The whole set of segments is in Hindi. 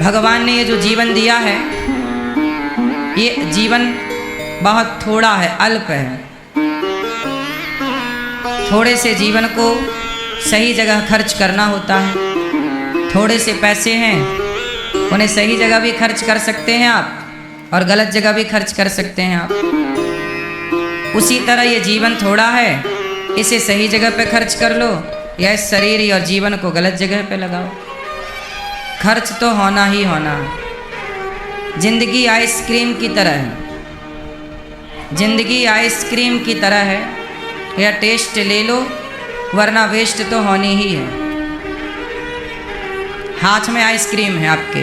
भगवान ने ये जो जीवन दिया है, ये जीवन बहुत थोड़ा है, अल्प है। थोड़े से जीवन को सही जगह खर्च करना होता है। थोड़े से पैसे हैं, उन्हें सही जगह भी खर्च कर सकते हैं आप और गलत जगह भी खर्च कर सकते हैं आप। उसी तरह ये जीवन थोड़ा है, इसे सही जगह पे खर्च कर लो या इस शरीर और जीवन को गलत जगह पे लगाओ। खर्च तो होना ही होना है। जिंदगी आइसक्रीम की तरह है। जिंदगी आइसक्रीम की तरह है, या टेस्ट ले लो वरना वेस्ट तो होनी ही है। हाथ में आइसक्रीम है आपके,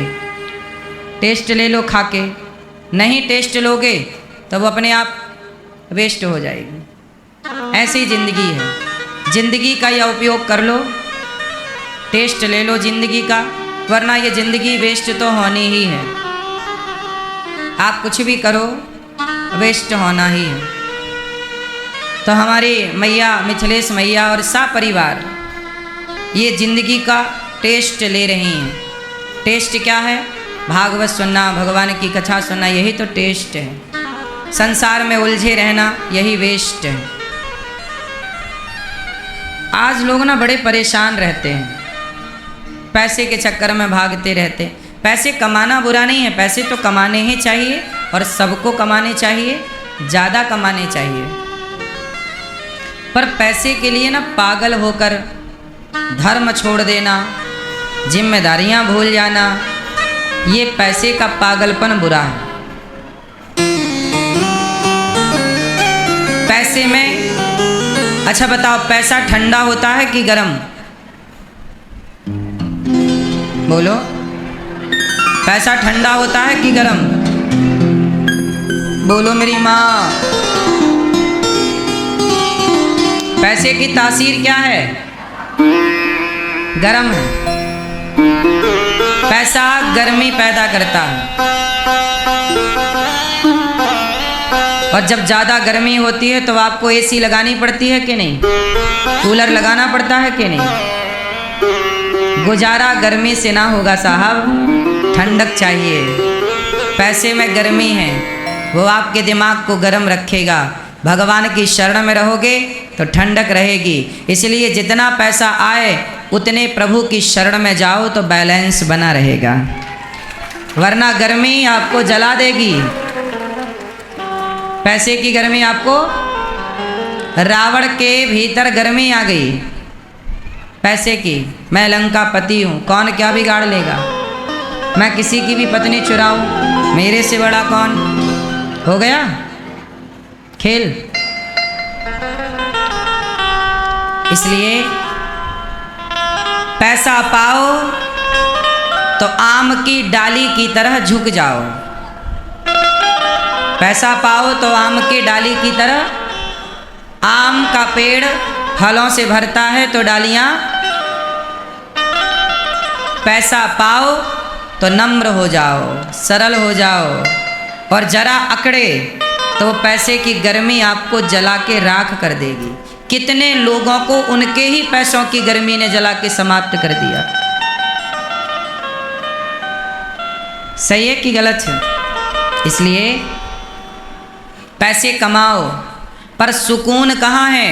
टेस्ट ले लो खा के, नहीं टेस्ट लोगे तो वो अपने आप वेस्ट हो जाएगी। ऐसी ज़िंदगी है। ज़िंदगी का यह उपयोग कर लो, टेस्ट ले लो ज़िंदगी का, वरना ये ज़िंदगी वेस्ट तो होनी ही है। आप कुछ भी करो वेस्ट होना ही है। तो हमारी मैया मिथिलेश मैया और सा परिवार ये ज़िंदगी का टेस्ट ले रही हैं। टेस्ट क्या है? भागवत सुनना, भगवान की कथा सुनना, यही तो टेस्ट है। संसार में उलझे रहना यही वेस्ट है। आज लोग ना बड़े परेशान रहते हैं, पैसे के चक्कर में भागते रहते हैं। पैसे कमाना बुरा नहीं है, पैसे तो कमाने ही चाहिए और सबको कमाने चाहिए, ज़्यादा कमाने चाहिए। पर पैसे के लिए ना पागल होकर धर्म छोड़ देना, जिम्मेदारियां भूल जाना, ये पैसे का पागलपन बुरा है। पैसे में, अच्छा बताओ, पैसा ठंडा होता है कि गर्म? बोलो, पैसा ठंडा होता है कि गर्म? बोलो मेरी माँ। पैसे की तासीर क्या है? गर्म है। पैसा गर्मी पैदा करता है। और जब ज़्यादा गर्मी होती है तो आपको एसी लगानी पड़ती है कि नहीं? कूलर लगाना पड़ता है कि नहीं? गुजारा गर्मी से ना होगा साहब, ठंडक चाहिए। पैसे में गर्मी है, वो आपके दिमाग को गर्म रखेगा। भगवान की शरण में रहोगे तो ठंडक रहेगी। इसलिए जितना पैसा आए उतने प्रभु की शरण में जाओ तो बैलेंस बना रहेगा, वरना गर्मी आपको जला देगी। पैसे की गर्मी आपको, रावण के भीतर गर्मी आ गई पैसे की। मैं लंकापति हूँ, कौन क्या बिगाड़ लेगा? मैं किसी की भी पत्नी चुराऊं, मेरे से बड़ा कौन? हो गया खेल। इसलिए पैसा पाओ तो आम की डाली की तरह झुक जाओ। पैसा पाओ तो आम की डाली की तरह। आम का पेड़ फलों से भरता है तो डालियां। पैसा पाओ तो नम्र हो जाओ, सरल हो जाओ, और जरा अकड़े तो पैसे की गर्मी आपको जला के राख कर देगी। कितने लोगों को उनके ही पैसों की गर्मी ने जला के समाप्त कर दिया। सही है कि गलत है? इसलिए पैसे कमाओ, पर सुकून कहाँ है?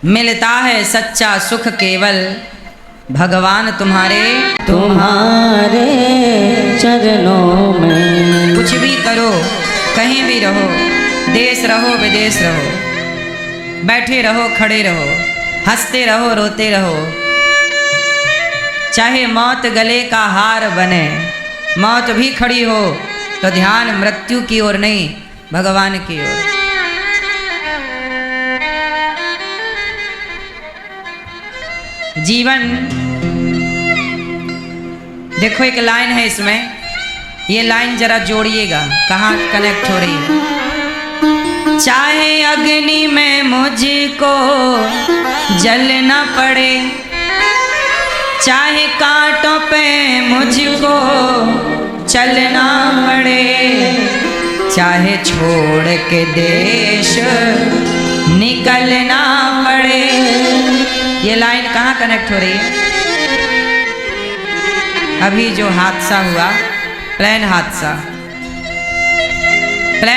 मिलता है सच्चा सुख केवल भगवान तुम्हारे चरणों में। कुछ भी करो, कहीं भी रहो, देश रहो विदेश रहो, बैठे रहो खड़े रहो, हंसते रहो रोते रहो, चाहे मौत गले का हार बने, मौत भी खड़ी हो तो ध्यान मृत्यु की ओर नहीं, भगवान की ओर। जीवन, देखो एक लाइन है इसमें, ये लाइन जरा जोड़िएगा, कहाँ कनेक्ट हो रही है। चाहे अग्नि में मुझको जलना पड़े, चाहे कांटों पे मुझको चलना पड़े, चाहे छोड़ के देश निकलना पड़े। ये लाइन कहाँ कनेक्ट हो रही है? अभी जो हादसा हुआ, प्लेन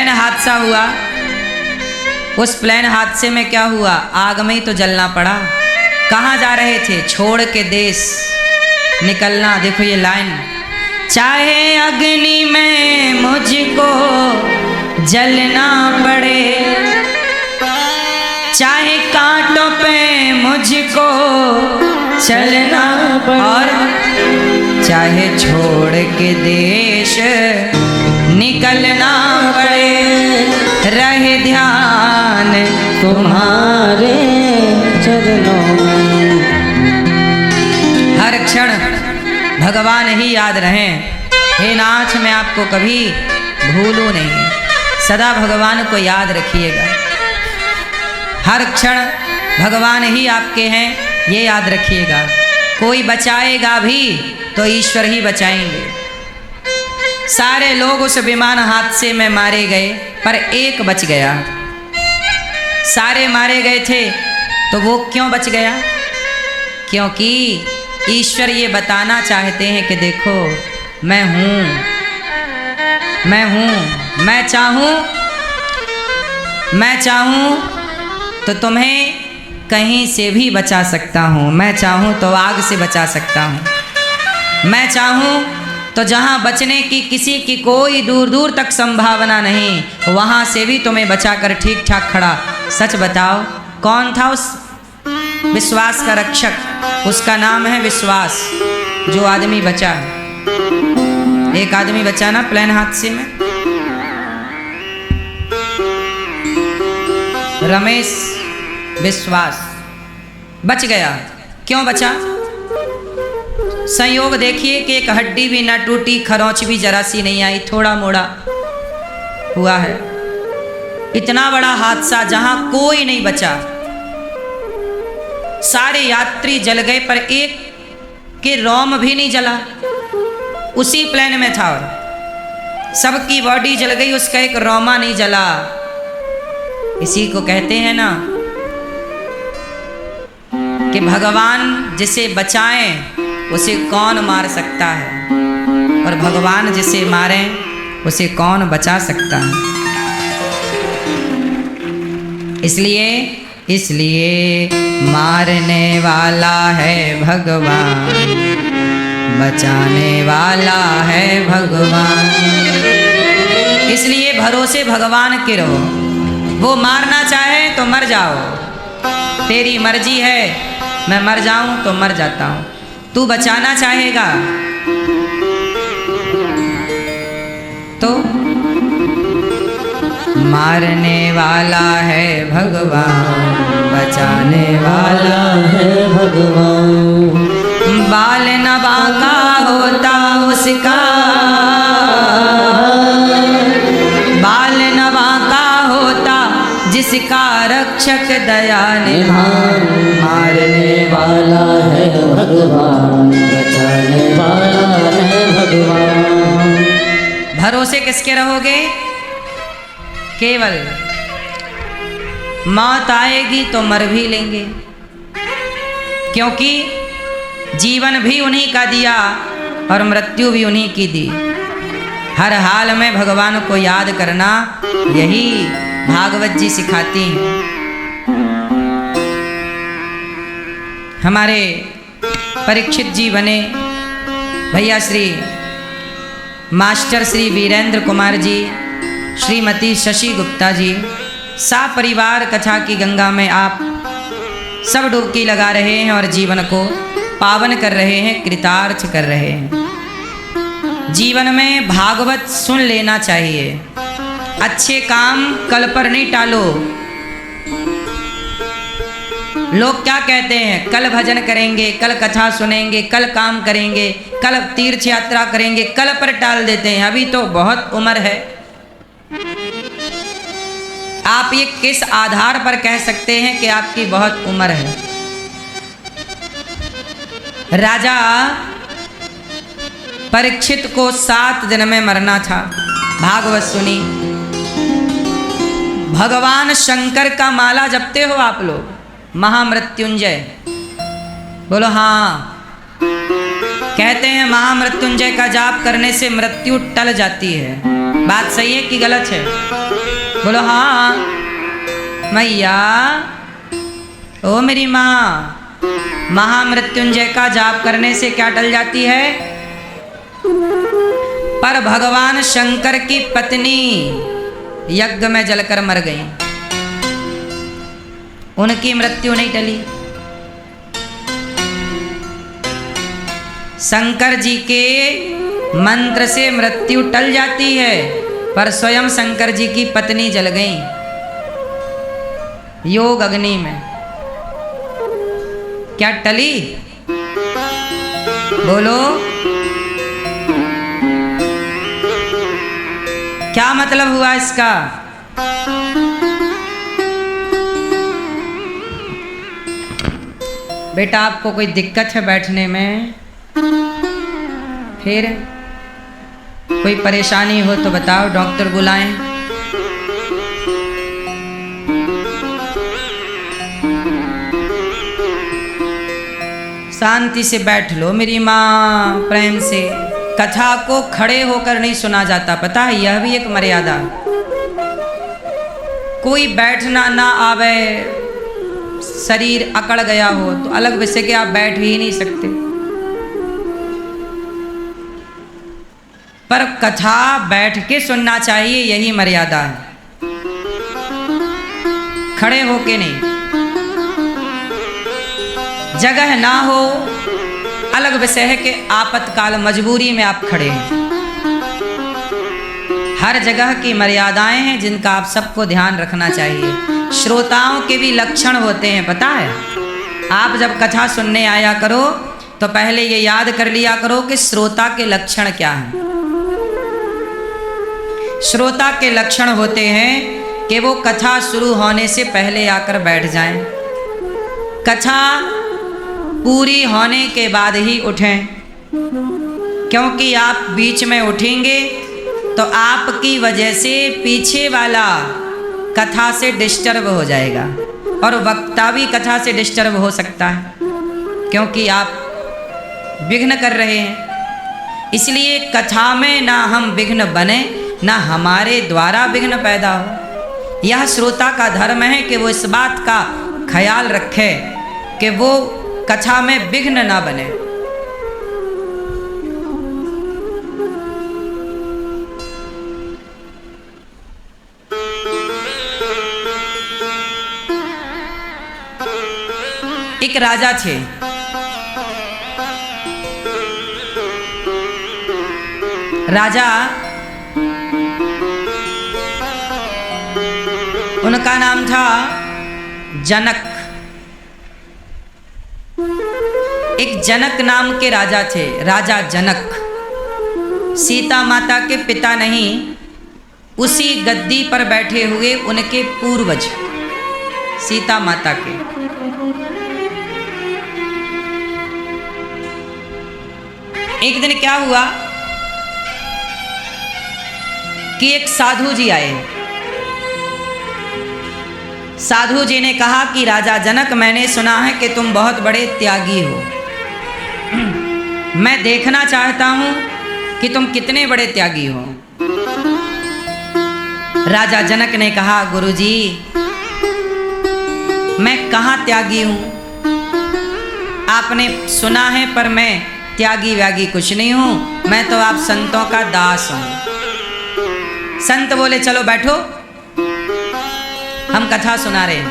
हादसा हुआ, उस प्लेन हादसे में क्या हुआ? आग में ही तो जलना पड़ा। कहाँ जा रहे थे? छोड़ के देश निकलना। देखो ये लाइन, चाहे अग्नि में मुझको जलना पड़े, चाहे कांटों पे मुझको चलना पड़े, और चाहे छोड़ के देश निकलना पड़े, रहे ध्यान तुम्हारे चरणों में। हर क्षण भगवान ही याद रहें। हे नाथ, मैं आपको कभी भूलूं नहीं, सदा भगवान को याद रखिएगा। हर क्षण भगवान ही आपके हैं, ये याद रखिएगा। कोई बचाएगा भी तो ईश्वर ही बचाएंगे। सारे लोग उस विमान हादसे में मारे गए, पर एक बच गया। सारे मारे गए थे, तो वो क्यों बच गया? क्योंकि ईश्वर ये बताना चाहते हैं कि देखो मैं हूँ, मैं चाहूँ तो तुम्हें कहीं से भी बचा सकता हूँ। मैं चाहूँ तो आग से बचा सकता हूँ। मैं चाहूँ तो जहाँ बचने की किसी की कोई दूर दूर तक संभावना नहीं, वहाँ से भी तुम्हें बचाकर ठीक ठाक खड़ा। सच बताओ, कौन था उस विश्वास का रक्षक? उसका नाम है विश्वास। जो आदमी बचा, एक आदमी बचा ना प्लेन हादसे में, रमेश विश्वास बच गया। क्यों बचा? संयोग देखिए कि एक हड्डी भी ना टूटी, खरोंच भी जरा सी नहीं आई, थोड़ा मोड़ा हुआ है। इतना बड़ा हादसा जहां कोई नहीं बचा, सारे यात्री जल गए, पर एक के रोम भी नहीं जला। उसी प्लेन में था और सबकी बॉडी जल गई, उसका एक रोमा नहीं जला। इसी को कहते हैं ना कि भगवान जिसे बचाएं उसे कौन मार सकता है, और भगवान जिसे मारें उसे कौन बचा सकता है। इसलिए मारने वाला है भगवान, बचाने वाला है भगवान। इसलिए भरोसे भगवान के रहो। वो मारना चाहे तो मर जाओ, तेरी मर्जी है। मैं मर जाऊं तो मर जाता हूं। तू बचाना चाहेगा तो मारने वाला है भगवान, बचाने वाला है भगवान। बाल न बांका होता उसका, बाल न बांका होता जिसका रक्षक दया निधान। मारने वाला है भगवान, बचाने वाला है भगवान। भरोसे किसके रहोगे? केवल मौत आएगी तो मर भी लेंगे, क्योंकि जीवन भी उन्हीं का दिया और मृत्यु भी उन्हीं की दी। हर हाल में भगवान को याद करना, यही भागवत जी सिखाती हैं। हमारे परीक्षित जी बने भैया श्री मास्टर श्री वीरेंद्र कुमार जी, श्रीमती शशि गुप्ता जी, सा परिवार कथा की गंगा में आप सब डुबकी लगा रहे हैं और जीवन को पावन कर रहे हैं, कृतार्थ कर रहे हैं। जीवन में भागवत सुन लेना चाहिए। अच्छे काम कल पर नहीं टालो। लोग क्या कहते हैं? कल भजन करेंगे, कल कथा सुनेंगे, कल काम करेंगे, कल तीर्थ यात्रा करेंगे, कल पर टाल देते हैं। अभी तो बहुत उम्र है। आप ये किस आधार पर कह सकते हैं कि आपकी बहुत उम्र है? राजा परीक्षित को 7 दिन में मरना था। भागवत सुनी। भगवान शंकर का माला जपते हो आप लोग? महामृत्युंजय बोलो हाँ। कहते हैं महामृत्युंजय का जाप करने से मृत्यु टल जाती है। बात सही है कि गलत है? बोलो हाँ मैया। ओ मेरी माँ, महामृत्युंजय का जाप करने से क्या टल जाती है? पर भगवान शंकर की पत्नी यज्ञ में जलकर मर गई, उनकी मृत्यु नहीं टली। शंकर जी के मंत्र से मृत्यु टल जाती है, पर स्वयं शंकर जी की पत्नी जल गई योग अग्नि में। क्या टली? बोलो क्या मतलब हुआ इसका? बेटा आपको कोई दिक्कत है बैठने में? फिर कोई परेशानी हो तो बताओ, डॉक्टर बुलाएं। शांति से बैठ लो मेरी माँ, प्रेम से। कथा को खड़े होकर नहीं सुना जाता, पता है? यह भी एक मर्यादा। कोई बैठना ना आवे, शरीर अकड़ गया हो तो अलग विषय के, आप बैठ ही नहीं सकते। पर कथा बैठ के सुनना चाहिए, यही मर्यादा है, खड़े होके नहीं। जगह ना हो अलग विषय है कि आपातकाल मजबूरी में आप खड़े हैं। हर जगह की मर्यादाएं हैं जिनका आप सबको ध्यान रखना चाहिए। श्रोताओं के भी लक्षण होते हैं, पता है? आप जब कथा सुनने आया करो तो पहले ये याद कर लिया करो कि श्रोता के लक्षण क्या हैं। श्रोता के लक्षण होते हैं कि वो कथा शुरू होने से पहले आकर बैठ जाएं, कथा पूरी होने के बाद ही उठें, क्योंकि आप बीच में उठेंगे तो आपकी वजह से पीछे वाला कथा से डिस्टर्ब हो जाएगा, और वक्ता भी कथा से डिस्टर्ब हो सकता है, क्योंकि आप विघ्न कर रहे हैं। इसलिए कथा में ना हम विघ्न बने, ना हमारे द्वारा विघ्न पैदा हो। यह श्रोता का धर्म है कि वो इस बात का ख्याल रखे कि वो कथा में विघ्न ना बने। एक राजा थे, राजा उनका नाम था जनक। एक जनक नाम के राजा थे, राजा जनक। सीता माता के पिता नहीं, उसी गद्दी पर बैठे हुए उनके पूर्वज सीता माता के। एक दिन क्या हुआ कि एक साधु जी आए। साधु जी ने कहा कि राजा जनक, मैंने सुना है कि तुम बहुत बड़े त्यागी हो। मैं देखना चाहता हूं कि तुम कितने बड़े त्यागी हो। राजा जनक ने कहा, गुरुजी मैं कहाँ त्यागी हूं? आपने सुना है, पर मैं त्यागी व्यागी कुछ नहीं हूं। मैं तो आप संतों का दास हूं। संत बोले, चलो बैठो, हम कथा सुना रहे हैं।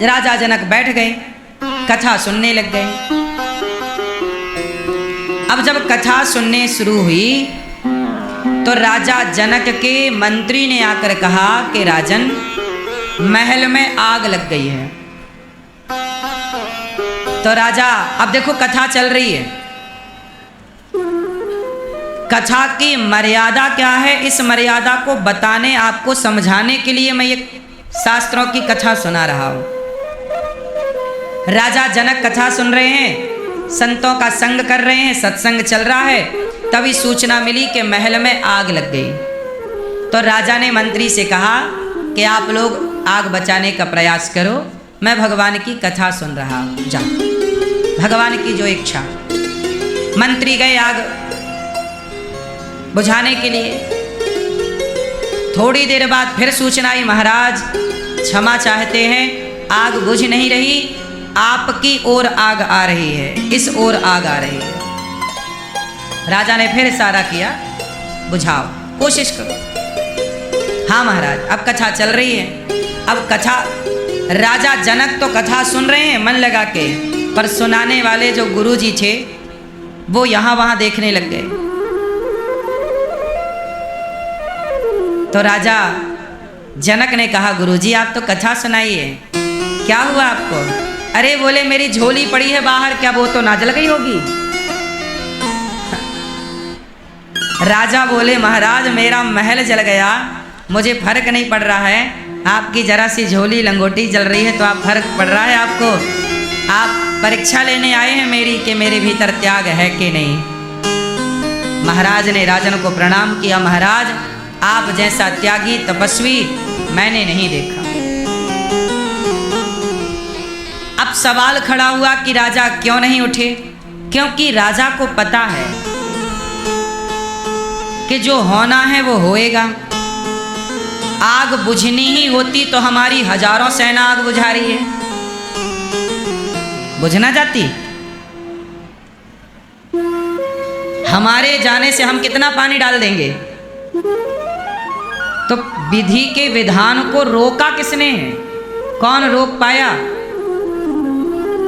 राजा जनक बैठ गए, कथा सुनने लग गए। अब जब कथा सुनने शुरू हुई तो राजा जनक के मंत्री ने आकर कहा कि राजन, महल में आग लग गई है। तो राजा, अब देखो कथा चल रही है, कथा की मर्यादा क्या है, इस मर्यादा को बताने, आपको समझाने के लिए मैं ये शास्त्रों की कथा सुना रहा हूं। राजा जनक कथा सुन रहे हैं, संतों का संग कर रहे हैं, सत्संग चल रहा है। तभी सूचना मिली कि महल में आग लग गई। तो राजा ने मंत्री से कहा कि आप लोग आग बचाने का प्रयास करो, मैं भगवान की कथा सुन रहा हूं। जाओ, भगवान की जो इच्छा। मंत्री गए आग बुझाने के लिए। थोड़ी देर बाद फिर सूचना आई, महाराज क्षमा चाहते हैं, आग बुझ नहीं रही, आपकी ओर आग आ रही है, इस ओर आग आ रही है। राजा ने फिर इशारा किया, बुझाओ, कोशिश करो। हाँ महाराज, अब कथा चल रही है। अब कथा, राजा जनक तो कथा सुन रहे हैं मन लगा के, पर सुनाने वाले जो गुरुजी थे वो यहाँ वहाँ देखने लग गए। तो राजा जनक ने कहा, गुरुजी आप तो कथा सुनाइए, क्या हुआ आपको? अरे बोले मेरी झोली पड़ी है बाहर, क्या वो तो ना जल गई होगी? राजा बोले, महाराज मेरा महल जल गया, मुझे फर्क नहीं पड़ रहा है, आपकी जरा सी झोली लंगोटी जल रही है तो आप फर्क पड़ रहा है आपको? आप परीक्षा लेने आए हैं मेरी कि मेरे भीतर त्याग है कि नहीं? महाराज ने राजन को प्रणाम किया, महाराज आप जैसा त्यागी तपस्वी मैंने नहीं देखा। अब सवाल खड़ा हुआ कि राजा क्यों नहीं उठे? क्योंकि राजा को पता है कि जो होना है वो होएगा। आग बुझनी ही होती तो हमारी हजारों सेना आग बुझा रही है, बुझना जाती? हमारे जाने से हम कितना पानी डाल देंगे? तो विधि के विधान को रोका किसने है? कौन रोक पाया?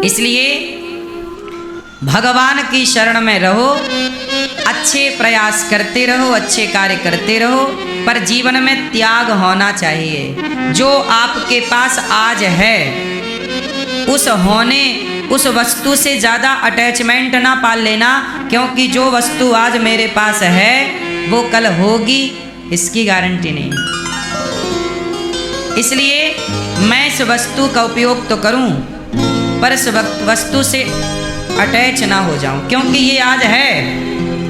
इसलिए भगवान की शरण में रहो, अच्छे प्रयास करते रहो, अच्छे कार्य करते रहो, पर जीवन में त्याग होना चाहिए। जो आपके पास आज है उस वस्तु से ज़्यादा अटैचमेंट ना पाल लेना, क्योंकि जो वस्तु आज मेरे पास है वो कल होगी, इसकी गारंटी नहीं। इसलिए मैं इस वस्तु का उपयोग तो करूं, पर इस वस्तु से अटैच ना हो जाऊं, क्योंकि ये आज है,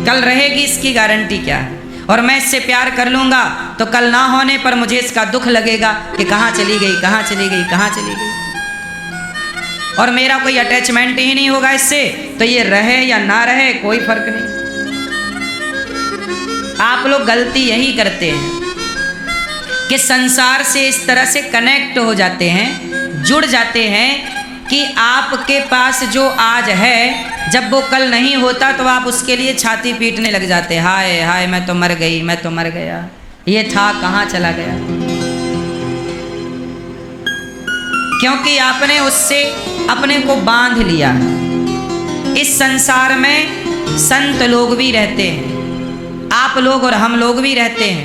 कल रहेगी, इसकी गारंटी क्या है? और मैं इससे प्यार कर लूँगा तो कल ना होने पर मुझे इसका दुख लगेगा कि कहाँ चली गई, कहाँ चली गई, कहाँ चली गई। और मेरा कोई अटैचमेंट ही नहीं होगा इससे, तो ये रहे या ना रहे कोई फर्क नहीं। आप लोग गलती यही करते हैं कि संसार से इस तरह से कनेक्ट हो जाते हैं, जुड़ जाते हैं कि आपके पास जो आज है, जब वो कल नहीं होता तो आप उसके लिए छाती पीटने लग जाते, हाय हाय मैं तो मर गई, मैं तो मर गया, ये था कहाँ चला गया? क्योंकि आपने उससे अपने को बांध लिया। इस संसार में संत लोग भी रहते हैं, आप लोग और हम लोग भी रहते हैं,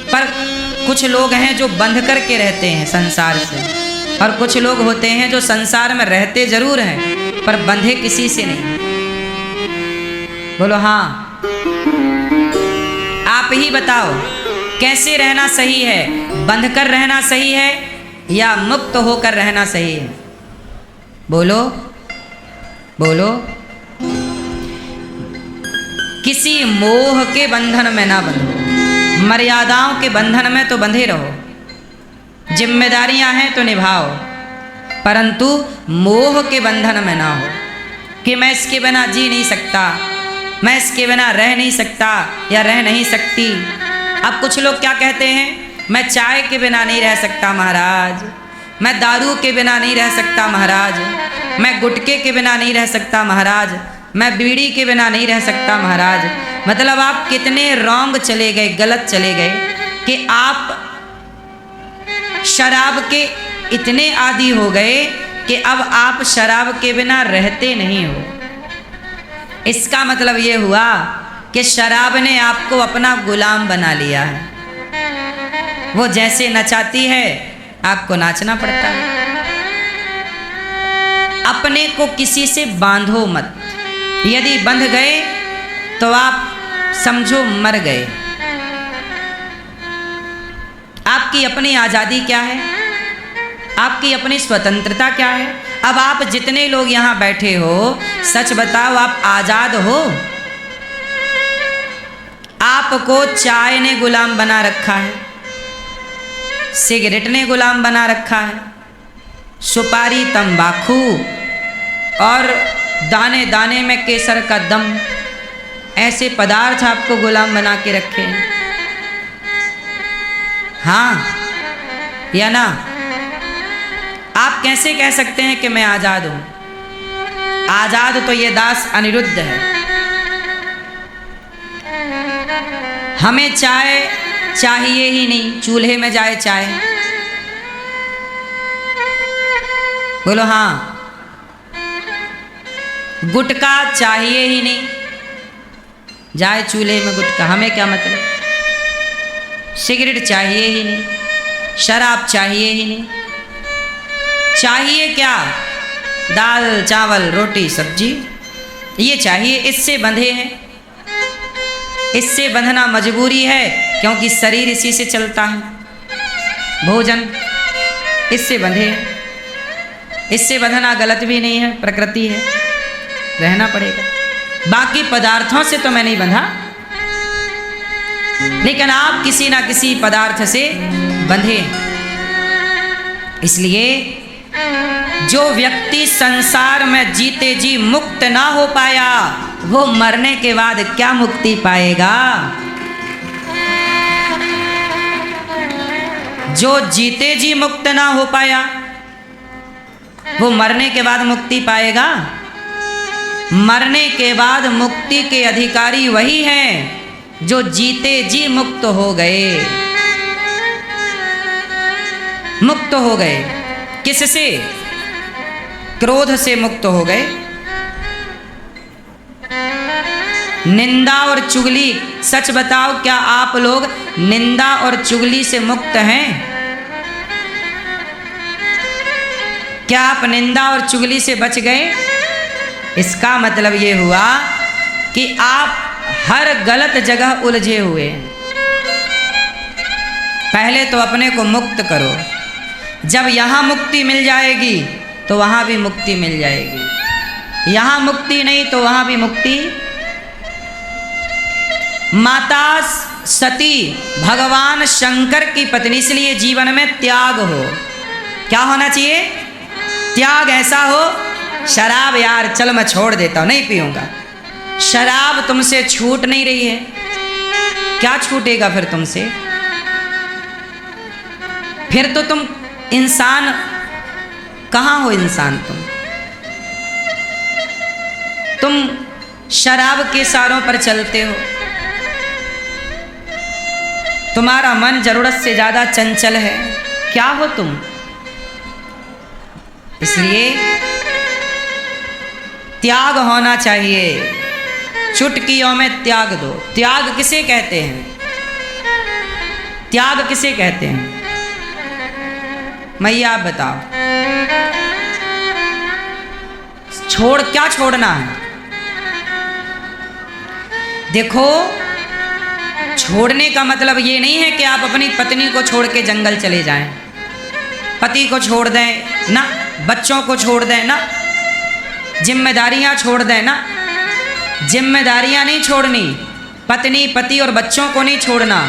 पर कुछ लोग हैं जो बंध करके रहते हैं संसार से, और कुछ लोग होते हैं जो संसार में रहते जरूर हैं पर बंधे किसी से नहीं। बोलो हाँ, आप ही बताओ कैसे रहना सही है? बंध कर रहना सही है या मुक्त होकर रहना सही है? बोलो बोलो। किसी मोह के बंधन में ना बंधो, मर्यादाओं के बंधन में तो बंधे रहो, जिम्मेदारियां हैं तो निभाओ, परंतु मोह के बंधन में ना हो कि मैं इसके बिना जी नहीं सकता, मैं इसके बिना रह नहीं सकता या रह नहीं सकती। अब कुछ लोग क्या कहते हैं, मैं चाय के बिना नहीं रह सकता महाराज, मैं दारू के बिना नहीं रह सकता महाराज, मैं गुटखे के बिना नहीं रह सकता महाराज, मैं बीड़ी के बिना नहीं रह सकता महाराज। मतलब आप कितने रॉन्ग चले गए, गलत चले गए कि आप शराब के इतने आदी हो गए कि अब आप शराब के बिना रहते नहीं हो। इसका मतलब ये हुआ कि शराब ने आपको अपना गुलाम बना लिया है, वो जैसे नचाती है आपको नाचना पड़ता है। अपने को किसी से बांधो मत, यदि बंध गए तो आप समझो मर गए। आपकी अपनी आज़ादी क्या है? आपकी अपनी स्वतंत्रता क्या है? अब आप जितने लोग यहाँ बैठे हो, सच बताओ आप आज़ाद हो? आपको चाय ने गुलाम बना रखा है, सिगरेट ने गुलाम बना रखा है, सुपारी, तंबाकू और दाने दाने में केसर का दम, ऐसे पदार्थ आपको गुलाम बना के रखे हैं। हाँ या ना? आप कैसे कह सकते हैं कि मैं आजाद हूं? आजाद तो ये दास अनिरुद्ध है। हमें चाय चाहिए ही नहीं, चूल्हे में जाए चाय। बोलो हाँ। गुटखा चाहिए ही नहीं, जाए चूल्हे में गुटखा, हमें क्या मतलब। सिगरेट चाहिए ही नहीं, शराब चाहिए ही नहीं। चाहिए क्या? दाल चावल रोटी सब्जी, ये चाहिए। इससे बंधे हैं, इससे बंधना मजबूरी है, क्योंकि शरीर इसी से चलता है। भोजन इससे बंधे हैं, इससे बंधना गलत भी नहीं है, प्रकृति है, रहना पड़ेगा। बाकी पदार्थों से तो मैं नहीं बंधा, लेकिन आप किसी ना किसी पदार्थ से बंधे। इसलिए जो व्यक्ति संसार में जीते जी मुक्त ना हो पाया, वो मरने के बाद क्या मुक्ति पाएगा? जो जीते जी मुक्त ना हो पाया, वो मरने के बाद मुक्ति पाएगा? मरने के बाद मुक्ति के अधिकारी वही हैं जो जीते जी मुक्त हो गए। मुक्त हो गए किससे? क्रोध से मुक्त हो गए, निंदा और चुगली। सच बताओ, क्या आप लोग निंदा और चुगली से मुक्त हैं? क्या आप निंदा और चुगली से बच गए? इसका मतलब ये हुआ कि आप हर गलत जगह उलझे हुए हैं। पहले तो अपने को मुक्त करो, जब यहाँ मुक्ति मिल जाएगी तो वहाँ भी मुक्ति मिल जाएगी। यहाँ मुक्ति नहीं तो वहाँ भी मुक्ति। माता सती भगवान शंकर की पत्नी, इसलिए जीवन में त्याग हो। क्या होना चाहिए? त्याग ऐसा हो, शराब यार चल मैं छोड़ देता हूं, नहीं पीऊंगा। शराब तुमसे छूट नहीं रही है, क्या छूटेगा फिर तुमसे? फिर तो तुम इंसान कहां हो? इंसान तुम शराब के सारों पर चलते हो। तुम्हारा मन जरूरत से ज्यादा चंचल है, क्या हो तुम? इसलिए त्याग होना चाहिए। चुटकियों में त्याग दो। त्याग किसे कहते हैं? त्याग किसे कहते हैं? मैया आप बताओ। छोड़, क्या छोड़ना है? देखो, छोड़ने का मतलब ये नहीं है कि आप अपनी पत्नी को छोड़ के जंगल चले जाएं, पति को छोड़ दें ना, बच्चों को छोड़ दें ना, जिम्मेदारियां छोड़ दें ना। जिम्मेदारियां नहीं छोड़नी, पत्नी पति और बच्चों को नहीं छोड़ना।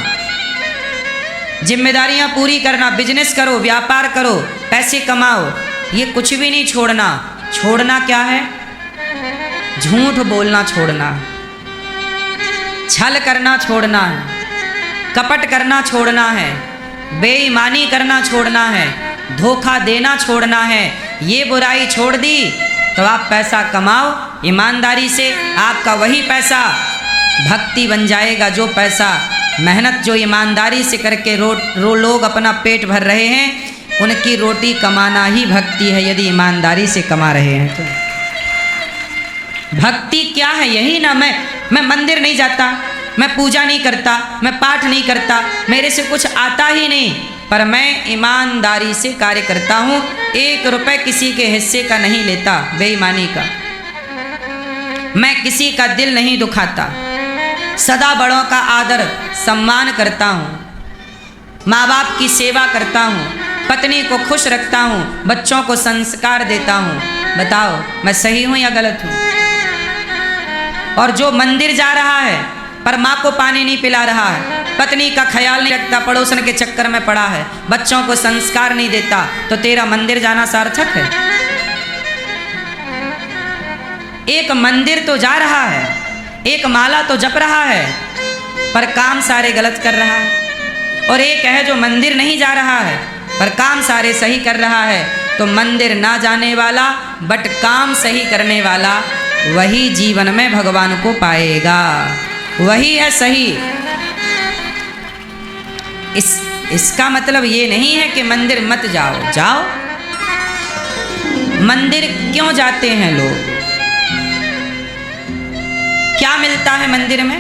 जिम्मेदारियां पूरी करना, बिजनेस करो, व्यापार करो, पैसे कमाओ, ये कुछ भी नहीं छोड़ना। छोड़ना क्या है? झूठ बोलना छोड़ना, छल करना छोड़ना है, कपट करना छोड़ना है, बेईमानी करना छोड़ना है, धोखा देना छोड़ना है। ये बुराई छोड़ दी तो आप पैसा कमाओ ईमानदारी से, आपका वही पैसा भक्ति बन जाएगा। जो पैसा मेहनत जो ईमानदारी से करके लोग अपना पेट भर रहे हैं, उनकी रोटी कमाना ही भक्ति है, यदि ईमानदारी से कमा रहे हैं तो। भक्ति क्या है? यही ना। मैं मंदिर नहीं जाता, मैं पूजा नहीं करता, मैं पाठ नहीं करता, मेरे से कुछ आता ही नहीं, पर मैं ईमानदारी से कार्य करता हूँ, 1 रुपए किसी के हिस्से का नहीं लेता, बेईमानी का। मैं किसी का दिल नहीं दुखाता, सदा बड़ों का आदर सम्मान करता हूँ, माँ बाप की सेवा करता हूँ, पत्नी को खुश रखता हूँ, बच्चों को संस्कार देता हूँ। बताओ मैं सही हूँ या गलत हूँ? और जो मंदिर जा रहा है पर माँ को पानी नहीं पिला रहा है, पत्नी का ख्याल नहीं रखता, पड़ोसन के चक्कर में पड़ा है, बच्चों को संस्कार नहीं देता, तो तेरा मंदिर जाना सार्थक है? एक मंदिर तो जा रहा है, एक माला तो जप रहा है, पर काम सारे गलत कर रहा है। और एक है जो मंदिर नहीं जा रहा है पर काम सारे सही कर रहा है। तो मंदिर ना जाने वाला बट काम सही करने वाला, वही जीवन में भगवान को पाएगा, वही है सही। इसका मतलब ये नहीं है कि मंदिर मत जाओ, जाओ। मंदिर क्यों जाते हैं लोग? क्या मिलता है मंदिर में?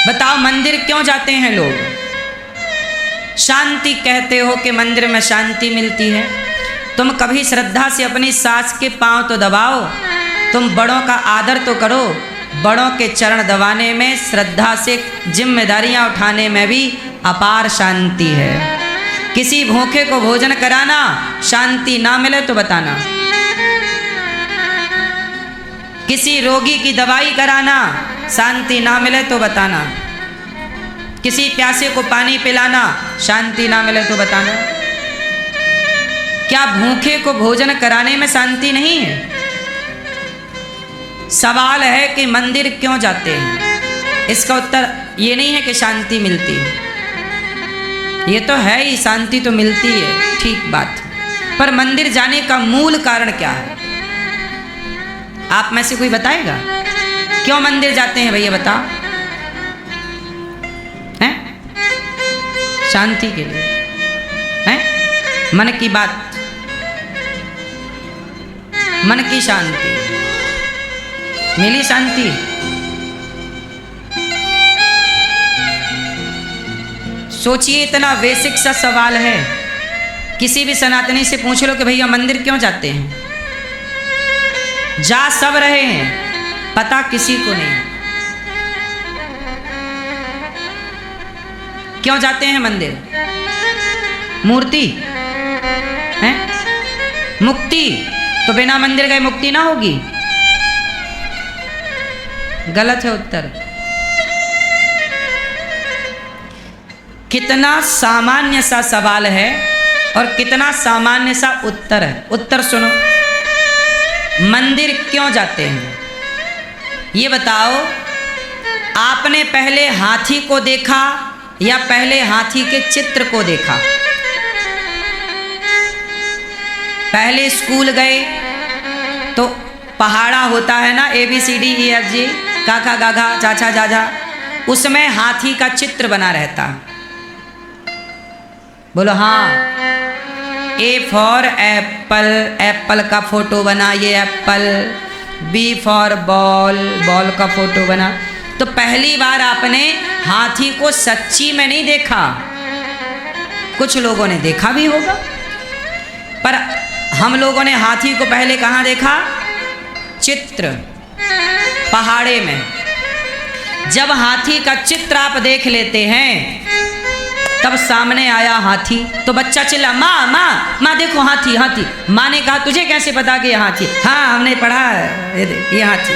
बताओ, मंदिर क्यों जाते हैं लोग? शांति कहते हो कि मंदिर में शांति मिलती है। तुम कभी श्रद्धा से अपनी सास के पांव तो दबाओ, तुम बड़ों का आदर तो करो। बड़ों के चरण दबाने में, श्रद्धा से जिम्मेदारियां उठाने में भी अपार शांति है। किसी भूखे को भोजन कराना, शांति ना मिले तो बताना। किसी रोगी की दवाई कराना, शांति ना मिले तो बताना। किसी प्यासे को पानी पिलाना, शांति ना मिले तो बताना। क्या भूखे को भोजन कराने में शांति नहीं है? सवाल है कि मंदिर क्यों जाते हैं? इसका उत्तर ये नहीं है कि शांति मिलती है, ये तो है ही, शांति तो मिलती है, ठीक बात। पर मंदिर जाने का मूल कारण क्या है? आप में से कोई बताएगा? क्यों मंदिर जाते हैं भैया, बताओ। हैं? शांति के लिए, हैं? मन की बात, मन की शांति। मिली शांति? सोचिए, इतना बेसिक सा सवाल है। किसी भी सनातनी से पूछ लो कि भैया मंदिर क्यों जाते हैं? जा सब रहे हैं, पता किसी को नहीं। क्यों जाते हैं मंदिर? मूर्ति है? मुक्ति? तो बिना मंदिर गए मुक्ति ना होगी। गलत है उत्तर। कितना सामान्य सा सवाल है और कितना सामान्य सा उत्तर है। उत्तर सुनो। मंदिर क्यों जाते हैं? ये बताओ, आपने पहले हाथी को देखा या पहले हाथी के चित्र को देखा? पहले स्कूल गए तो पहाड़ा होता है ना, ABCDEFG, काका गागा चाचा जाजा, उसमें हाथी का चित्र बना रहता। बोलो हाँ। A फॉर एप्पल, एप्पल का फोटो बना, ये Apple. B for ball, ball का फोटो बना। तो पहली बार आपने हाथी को सच्ची में नहीं देखा, कुछ लोगों ने देखा भी होगा, पर हम लोगों ने हाथी को पहले कहाँ देखा? चित्र, पहाड़े में। जब हाथी का चित्र आप देख लेते हैं, तब सामने आया हाथी तो बच्चा चिल्ला, माँ माँ माँ देखो हाथी हाथी। माँ ने कहा तुझे कैसे पता कि ये हाथी? हाँ हमने पढ़ा है, ये हाथी।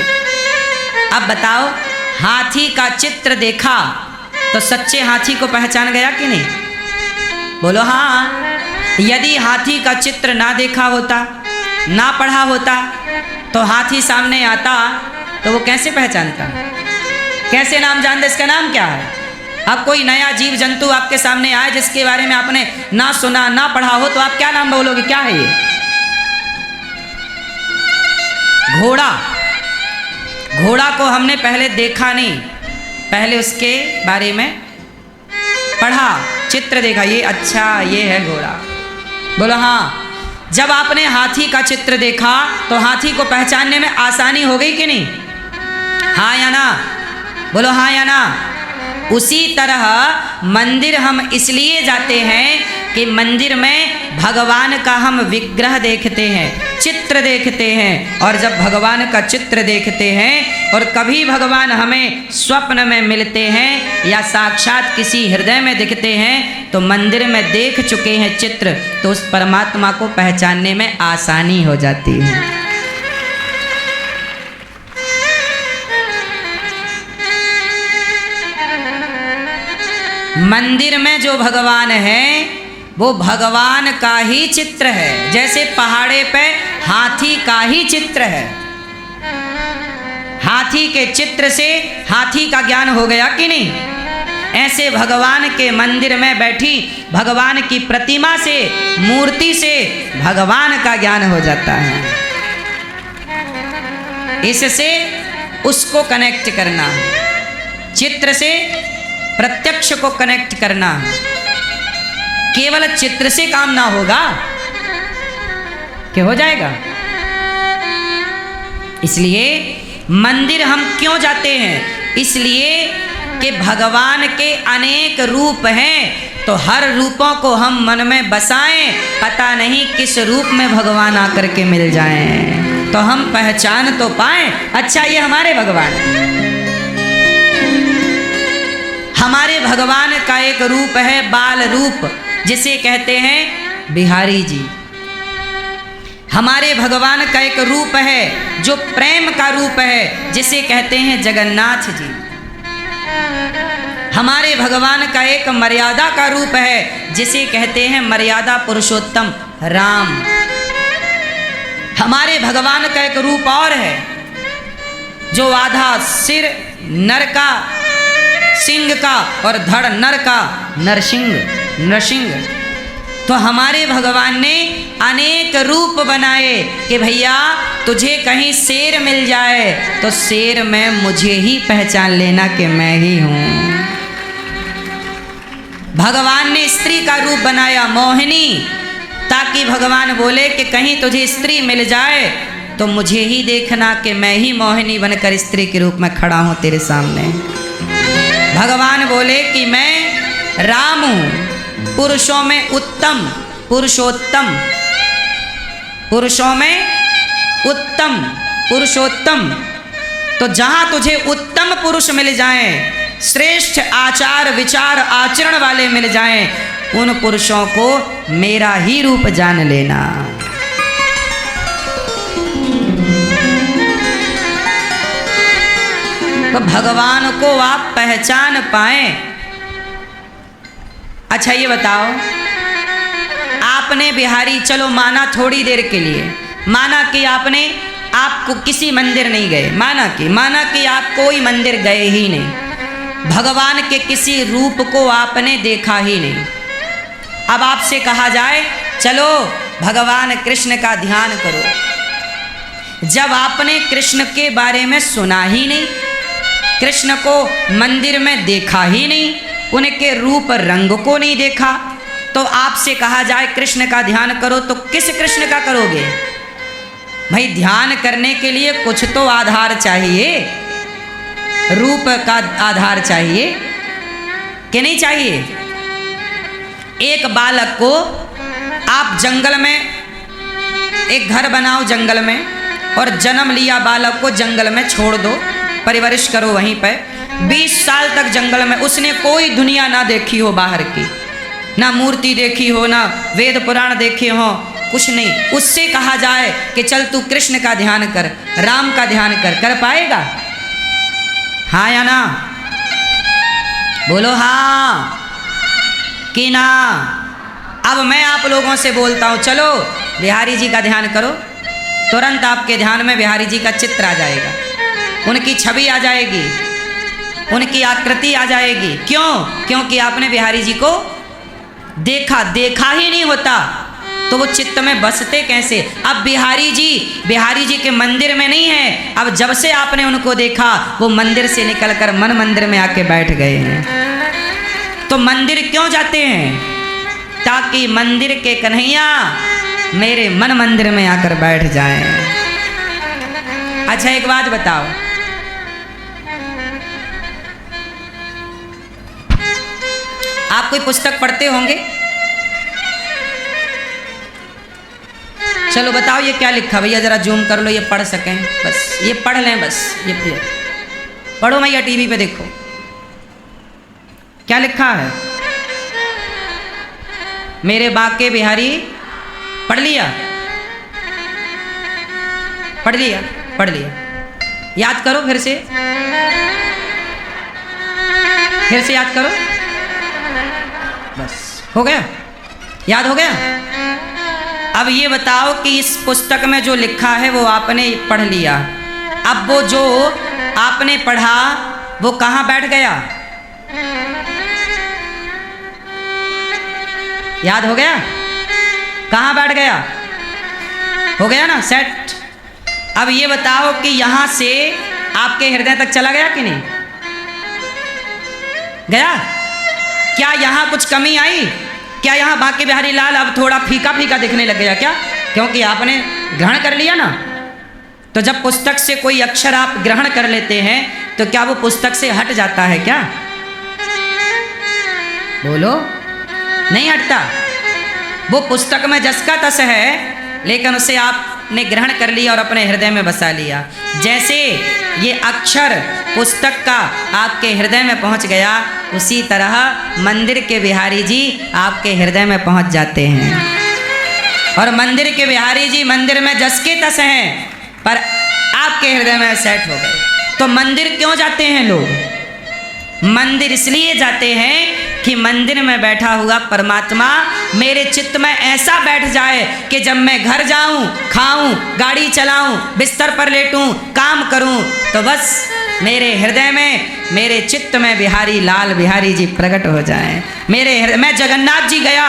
अब बताओ, हाथी का चित्र देखा तो सच्चे हाथी को पहचान गया कि नहीं? बोलो हाँ। यदि हाथी का चित्र ना देखा होता, ना पढ़ा होता, तो हाथी सामने आता तो वो कैसे पहचानता? कैसे नाम जानता? इसका नाम क्या है? अब कोई नया जीव जंतु आपके सामने आए जिसके बारे में आपने ना सुना ना पढ़ा हो, तो आप क्या नाम बोलोगे? क्या है ये? घोड़ा। घोड़ा को हमने पहले देखा नहीं, पहले उसके बारे में पढ़ा, चित्र देखा, ये अच्छा ये है घोड़ा। बोलो हाँ। जब आपने हाथी का चित्र देखा तो हाथी को पहचानने में आसानी हो गई कि नहीं? हाँ या ना? बोलो हाँ या ना? उसी तरह मंदिर हम इसलिए जाते हैं कि मंदिर में भगवान का हम विग्रह देखते हैं, चित्र देखते हैं। और जब भगवान का चित्र देखते हैं और कभी भगवान हमें स्वप्न में मिलते हैं या साक्षात किसी हृदय में दिखते हैं, तो मंदिर में देख चुके हैं चित्र, तो उस परमात्मा को पहचानने में आसानी हो जाती है। मंदिर में जो भगवान है वो भगवान का ही चित्र है। जैसे पहाड़े पे हाथी का ही चित्र है, हाथी के चित्र से हाथी का ज्ञान हो गया कि नहीं? ऐसे भगवान के मंदिर में बैठी भगवान की प्रतिमा से, मूर्ति से भगवान का ज्ञान हो जाता है। इससे उसको कनेक्ट करना, चित्र से प्रत्यक्ष को कनेक्ट करना। केवल चित्र से काम ना होगा, क्या हो जाएगा? इसलिए मंदिर हम क्यों जाते हैं? इसलिए कि भगवान के अनेक रूप हैं, तो हर रूपों को हम मन में बसाएं, पता नहीं किस रूप में भगवान आकर के मिल जाएं, तो हम पहचान तो पाएं, अच्छा ये हमारे भगवान हैं। हमारे भगवान का एक रूप है बाल रूप, जिसे कहते हैं बिहारी जी। हमारे भगवान का एक रूप है जो प्रेम का रूप है, जिसे कहते हैं जगन्नाथ जी। हमारे भगवान का एक मर्यादा का रूप है, जिसे कहते हैं मर्यादा पुरुषोत्तम राम। हमारे भगवान का एक रूप और है जो आधा सिर नर का, सिंह का, और धड़ नर का, नरसिंह। तो हमारे भगवान ने अनेक रूप बनाए कि भैया तुझे कहीं शेर मिल जाए तो शेर में मुझे ही पहचान लेना कि मैं ही हूँ। भगवान ने स्त्री का रूप बनाया मोहिनी, ताकि भगवान बोले कि कहीं तुझे स्त्री मिल जाए तो मुझे ही देखना कि मैं ही मोहिनी बनकर स्त्री के रूप में खड़ा हूँ तेरे सामने। भगवान बोले कि मैं राम हूँ, पुरुषों में उत्तम, पुरुषोत्तम, पुरुषों में उत्तम, पुरुषोत्तम। तो जहाँ तुझे उत्तम पुरुष मिल जाएं, श्रेष्ठ आचार विचार आचरण वाले मिल जाएं, उन पुरुषों को मेरा ही रूप जान लेना। तो भगवान को आप पहचान पाएं। अच्छा ये बताओ, आपने बिहारी, चलो माना थोड़ी देर के लिए, माना कि आपको किसी मंदिर नहीं गए, माना कि आप कोई मंदिर गए ही नहीं, भगवान के किसी रूप को आपने देखा ही नहीं। अब आपसे कहा जाए चलो भगवान कृष्ण का ध्यान करो, जब आपने कृष्ण के बारे में सुना ही नहीं, कृष्ण को मंदिर में देखा ही नहीं, उनके रूप रंग को नहीं देखा, तो आपसे कहा जाए कृष्ण का ध्यान करो तो किस कृष्ण का करोगे? भाई ध्यान करने के लिए कुछ तो आधार चाहिए, रूप का आधार चाहिए कि नहीं चाहिए? एक बालक को आप जंगल में एक घर बनाओ जंगल में, और जन्म लिया बालक को जंगल में छोड़ दो, परिवरिश करो वहीं पर 20 साल तक जंगल में। उसने कोई दुनिया ना देखी हो बाहर की, ना मूर्ति देखी हो, ना वेद पुराण देखे हो, कुछ नहीं। उससे कहा जाए कि चल तू कृष्ण का ध्यान कर, राम का ध्यान कर पाएगा? हाँ या ना? बोलो हाँ कि ना? अब मैं आप लोगों से बोलता हूँ, चलो बिहारी जी का ध्यान करो, तुरंत आपके ध्यान में बिहारी जी का चित्र आ जाएगा, उनकी छवि आ जाएगी, उनकी आकृति आ जाएगी। क्यों? क्योंकि आपने बिहारी जी को देखा ही नहीं होता तो वो चित्त में बसते कैसे? अब बिहारी जी के मंदिर में नहीं है, अब जब से आपने उनको देखा वो मंदिर से निकलकर मन मंदिर में आके बैठ गए हैं। तो मंदिर क्यों जाते हैं? ताकि मंदिर के कन्हैया मेरे मन मंदिर में आकर बैठ जाएं। अच्छा एक बात बताओ, आप कोई पुस्तक पढ़ते होंगे? चलो बताओ ये क्या लिखा? भैया जरा जूम कर लो, ये पढ़ सकें, बस ये पढ़ लें, बस ये पढ़ो भैया, टीवी पे देखो क्या लिखा है। मेरे बाके बिहारी, पढ़ लिया? पढ़ लिया? पढ़ लिया? याद करो फिर से याद करो, बस हो गया। याद हो गया? अब ये बताओ कि इस पुस्तक में जो लिखा है वो आपने पढ़ लिया, अब वो जो आपने पढ़ा वो कहाँ बैठ गया? याद हो गया? कहाँ बैठ गया? हो गया ना सेट? अब ये बताओ कि यहां से आपके हृदय तक चला गया कि नहीं गया? क्या यहां कुछ कमी आई? क्या यहां बांके बिहारी लाल अब थोड़ा फीका फीका दिखने लग गया क्या? क्योंकि आपने ग्रहण कर लिया ना। तो जब पुस्तक से कोई अक्षर आप ग्रहण कर लेते हैं तो क्या वो पुस्तक से हट जाता है क्या? बोलो, नहीं हटता। वो पुस्तक में जस का तस है, लेकिन उसे आपने ग्रहण कर लिया और अपने हृदय में बसा लिया। जैसे ये अक्षर पुस्तक का आपके हृदय में पहुंच गया, उसी तरह मंदिर के बिहारी जी आपके हृदय में पहुंच जाते हैं। और मंदिर के बिहारी जी मंदिर में जस के तस हैं, पर आपके हृदय में सेट हो गए। तो मंदिर क्यों जाते हैं लोग? मंदिर इसलिए जाते हैं कि मंदिर में बैठा हुआ परमात्मा मेरे चित्त में ऐसा बैठ जाए कि जब मैं घर जाऊं, खाऊं, गाड़ी चलाऊं, बिस्तर पर लेटूं, काम करूं, तो बस मेरे हृदय में, मेरे चित्त में बिहारी लाल बिहारी जी प्रकट हो जाएं। मेरे हृदय मैं जगन्नाथ जी गया,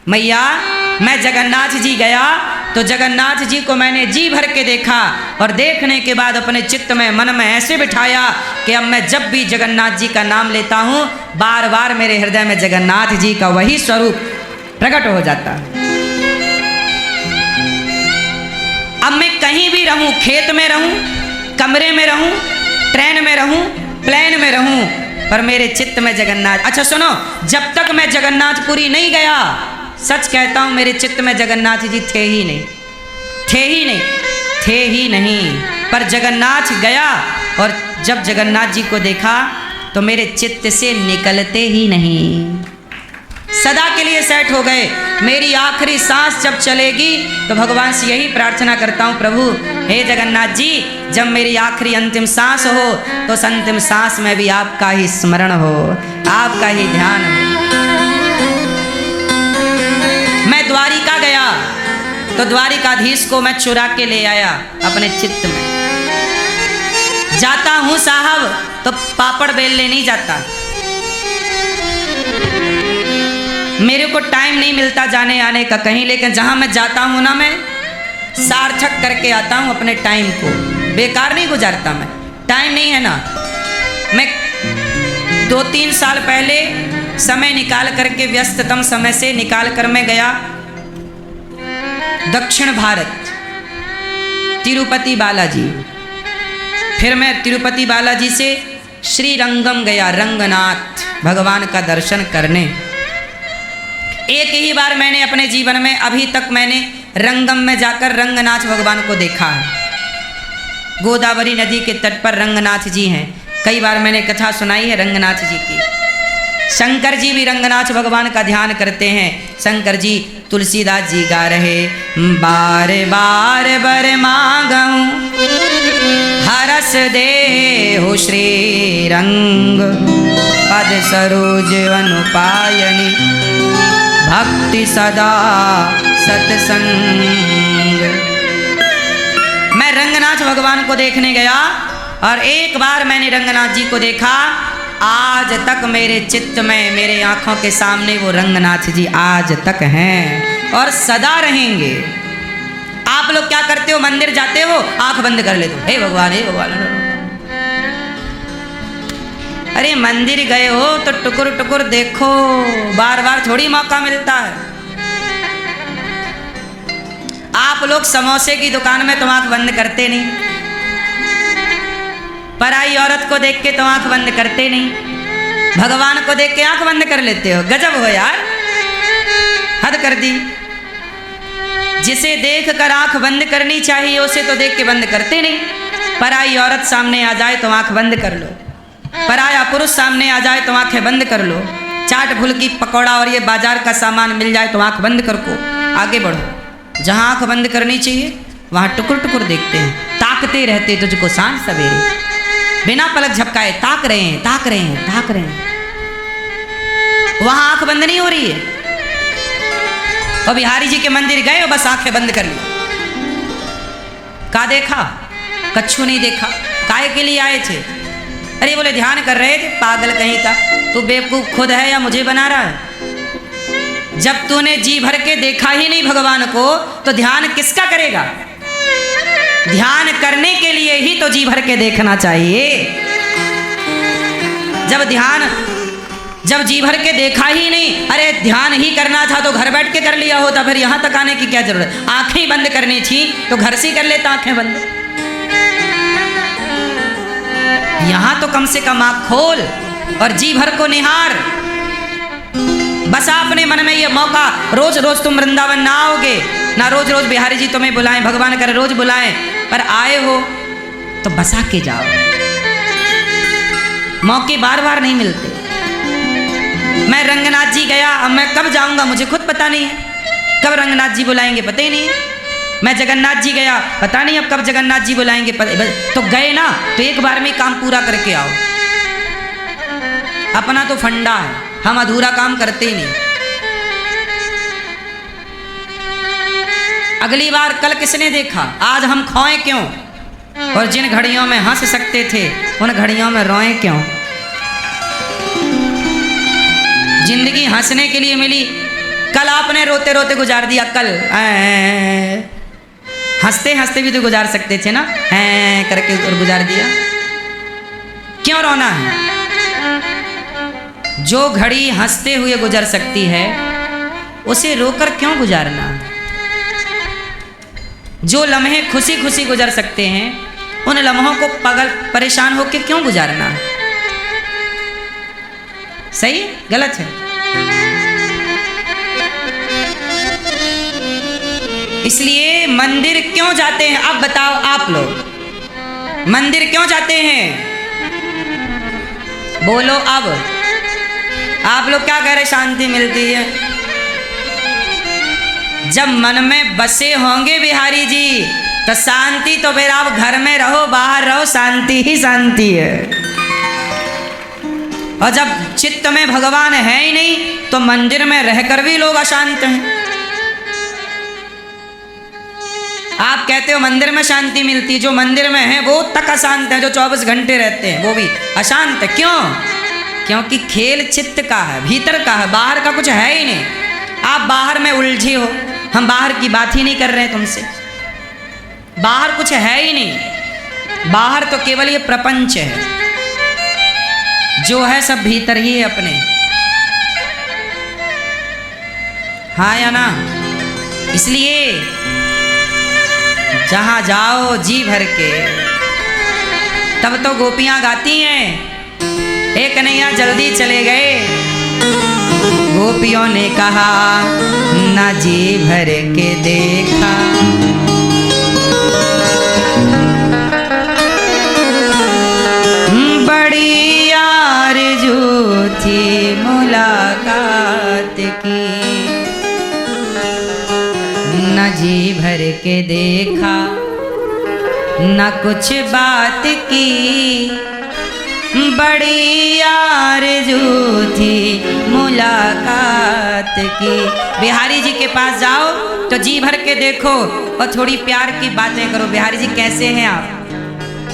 मैया मैं जगन्नाथ जी गया तो जगन्नाथ जी को मैंने जी भर के देखा, और देखने के बाद अपने चित्त में, मन में ऐसे बिठाया कि अब मैं जब भी जगन्नाथ जी का नाम लेता हूँ, बार बार मेरे हृदय में जगन्नाथ जी का वही स्वरूप प्रकट हो जाता। अब मैं कहीं भी रहूं, खेत में रहूं, कमरे में रहूं, ट्रेन में रहूं, प्लेन में रहूं, पर मेरे चित्त में जगन्नाथ। अच्छा सुनो, जब तक मैं जगन्नाथपुरी नहीं गया, सच कहता हूं मेरे चित्त में जगन्नाथ जी थे ही नहीं, थे ही नहीं, थे ही नहीं। पर जगन्नाथ गया और जब जगन्नाथ जी को देखा तो मेरे चित्त से निकलते ही नहीं, सदा के लिए सेट हो गए। मेरी आखिरी सांस जब चलेगी तो भगवान से यही प्रार्थना करता हूँ, प्रभु हे जगन्नाथ जी, जब मेरी आखिरी अंतिम सांस हो तो उस अंतिम सांस में भी आपका ही स्मरण हो, आपका ही ध्यान हो। मैं द्वारिका गया तो द्वारिकाधीश को मैं चुरा के ले आया अपने चित्त में। जाता हूं साहब तो पापड़ बेलने नहीं जाता, मेरे को टाइम नहीं मिलता जाने आने का कहीं, लेकिन जहां मैं जाता हूं ना, मैं सार्थक करके आता हूं अपने टाइम को, बेकार नहीं गुजारता। मैं टाइम नहीं है ना, मैं 2-3 साल पहले समय निकाल करके, व्यस्ततम समय से निकाल कर मैं गया दक्षिण भारत, तिरुपति बालाजी। फिर मैं तिरुपति बालाजी से श्रीरंगम गया, रंगनाथ भगवान का दर्शन करने। एक ही बार मैंने अपने जीवन में अभी तक मैंने रंगम में जाकर रंगनाथ भगवान को देखा है। गोदावरी नदी के तट पर रंगनाथ जी हैं, कई बार मैंने कथा सुनाई है रंगनाथ जी की। शंकर जी भी रंगनाथ भगवान का ध्यान करते हैं। शंकर जी, तुलसीदास जी गा रहे, बार बार बर मांगऊं हरस दे हो श्री रंग, पद सरोज अनुपायनी भक्ति सदा सत्संग। मैं रंगनाथ भगवान को देखने गया और एक बार मैंने रंगनाथ जी को देखा, आज तक मेरे चित्त में, मेरे आंखों के सामने वो रंगनाथ जी आज तक हैं और सदा रहेंगे। आप लोग क्या करते हो? मंदिर जाते हो, आंख बंद कर लेते हो, हे भगवान हे भगवान। अरे मंदिर गए हो तो टुकुर टुकुर देखो, बार बार थोड़ी मौका मिलता है। आप लोग समोसे की दुकान में तो आंख बंद करते नहीं, पराई औरत को देख के तो आंख बंद करते नहीं, भगवान को देख के आंख बंद कर लेते हो। गजब हो यार, हद कर दी। जिसे देख कर आंख बंद करनी चाहिए उसे तो देख के बंद करते नहीं। पराई औरत सामने आ जाए तो आंख बंद कर लो, पराया पुरुष सामने आ जाए तो आंखें बंद कर लो, चाट फुल्की पकौड़ा और ये बाजार का सामान मिल जाए तो आंख बंद कर को आगे बढ़ो। जहां आंख बंद करनी चाहिए वहां टुकुर टुकुर देखते हैं, ताकते रहते तुझको सांझ सवेरे, बिना पलक झपकाए ताक रहे हैं, ताक रहे हैं, ताक रहे हैं। वहां आंख बंद नहीं हो रही है, और बिहारी जी के मंदिर गए और बस आंखें बंद कर ली। का देखा? कच्छू नहीं देखा। काहे के लिए आए थे? अरे बोले ध्यान कर रहे थे। पागल कहीं का, तू बेवकूफ खुद है या मुझे बना रहा है? जब तूने जी भर के देखा ही नहीं भगवान को तो ध्यान किसका करेगा? ध्यान करने के लिए ही तो जी भर के देखना चाहिए। जब जी भर के देखा ही नहीं, अरे ध्यान ही करना था तो घर बैठ के कर लिया होता, फिर यहां तक आने की क्या जरूरत? आंखें बंद करनी थी तो घर से कर लेता आंखें बंद। यहां तो कम से कम आंख खोल और जी भर को निहार। बस आपने मन में ये मौका, रोज रोज तुम वृंदावन ना आओगे, ना रोज रोज बिहारी जी तुम्हें बुलाएं, भगवान करे रोज बुलाएं, पर आए हो तो बसा के जाओ। मौके बार बार नहीं मिलते। मैं रंगनाथ जी गया, अब मैं कब जाऊंगा मुझे खुद पता नहीं है, कब रंगनाथ जी बुलाएंगे पता ही नहीं है। मैं जगन्नाथ जी गया, पता नहीं अब कब जगन्नाथ जी बुलाएंगे, तो गए ना तो एक बार में काम पूरा करके आओ। अपना तो फंडा है, हम अधूरा काम करते ही नहीं। अगली बार कल किसने देखा, आज हम खोए क्यों? और जिन घड़ियों में हंस सकते थे उन घड़ियों में रोए क्यों? जिंदगी हंसने के लिए मिली, कल आपने रोते रोते गुजार दिया। कल हंसते हंसते भी तो गुजार सकते थे ना, करके और गुजार दिया। क्यों रोना है? जो घड़ी हंसते हुए गुजर सकती है उसे रोकर क्यों गुजारना? जो लम्हे खुशी खुशी गुजर सकते हैं उन लम्हों को परेशान होकर क्यों गुजारना? सही गलत है? इसलिए मंदिर क्यों जाते हैं? अब बताओ आप लोग मंदिर क्यों जाते हैं? बोलो अब आप लोग क्या कह रहे? शांति मिलती है। जब मन में बसे होंगे बिहारी जी तो शांति, तो फिर आप घर में रहो बाहर रहो शांति ही शांति है। और जब चित्त में भगवान है ही नहीं तो मंदिर में रहकर भी लोग अशांत हैं। आप कहते हो मंदिर में शांति मिलती, जो मंदिर में है वो तक अशांत है, जो 24 घंटे रहते हैं वो भी अशांत है। क्यों? क्योंकि खेल चित्त का है, भीतर का है, बाहर का कुछ है ही नहीं। आप बाहर में उलझे हो, हम बाहर की बात ही नहीं कर रहे हैं तुमसे। बाहर कुछ है ही नहीं, बाहर तो केवल ये प्रपंच है, जो है सब भीतर ही है अपने। हाँ या ना? इसलिए जहां जाओ जी भर के। तब तो गोपियां गाती हैं, एक कन्हैया जल्दी चले गए। गोपियों ने कहा ना जी भर के देखा, बड़ी आरज़ू थी मुलाकात की। न जी भर के देखा न कुछ बात की, बड़ी आरज़ू थी मुलाकात की। बिहारी जी के पास जाओ तो जी भर के देखो और थोड़ी प्यार की बातें करो। बिहारी जी कैसे हैं आप?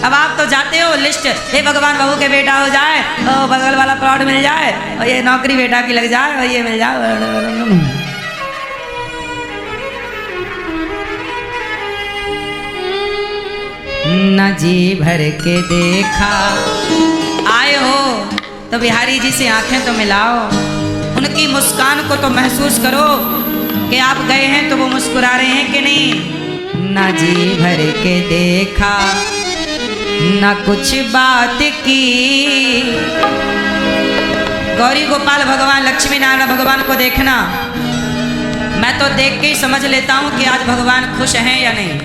अब आप तो जाते हो लिस्ट, हे भगवान बहू के बेटा हो जाए और बगल वाला प्लॉट मिल जाए और ये नौकरी बेटा की लग जाए और ये मिल जाए। न जी भर के देखा। आए हो तो बिहारी जी से आंखें तो मिलाओ, उनकी मुस्कान को तो महसूस करो कि आप गए हैं तो वो मुस्कुरा रहे हैं कि नहीं। न जी भर के देखा न कुछ बात की। गौरी गोपाल भगवान लक्ष्मी नारायण भगवान को देखना, मैं तो देख के ही समझ लेता हूँ कि आज भगवान खुश हैं या नहीं।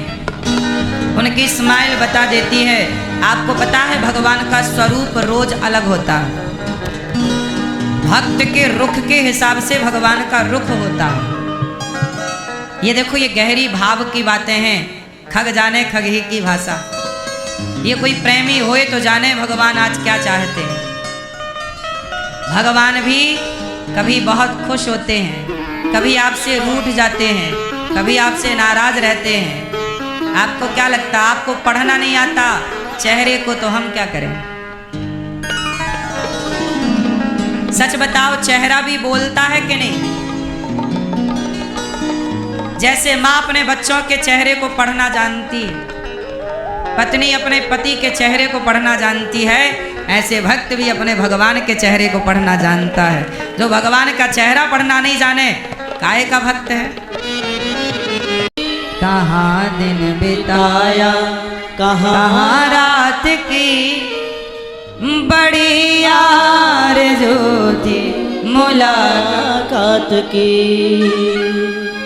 उनकी स्माइल बता देती है। आपको पता है भगवान का स्वरूप रोज अलग होता है, भक्त के रुख के हिसाब से भगवान का रुख होता है। ये देखो, ये गहरी भाव की बातें हैं। खग जाने खग ही की भाषा। ये कोई प्रेमी होए तो जाने भगवान आज क्या चाहते हैं। भगवान भी कभी बहुत खुश होते हैं, कभी आपसे रूठ जाते हैं, कभी आपसे नाराज रहते हैं। आपको क्या लगता, आपको पढ़ना नहीं आता चेहरे को, तो हम क्या करें? सच बताओ, चेहरा भी बोलता है कि नहीं? जैसे माँ अपने बच्चों के चेहरे को पढ़ना जानती है, पत्नी अपने पति के चेहरे को पढ़ना जानती है, ऐसे भक्त भी अपने भगवान के चेहरे को पढ़ना जानता है। जो भगवान का चेहरा पढ़ना नहीं जाने, काहे का भक्त है? कहाँ दिन बिताया, कहाँ रात की, बड़ी आरज़ू थी मुलाकात की।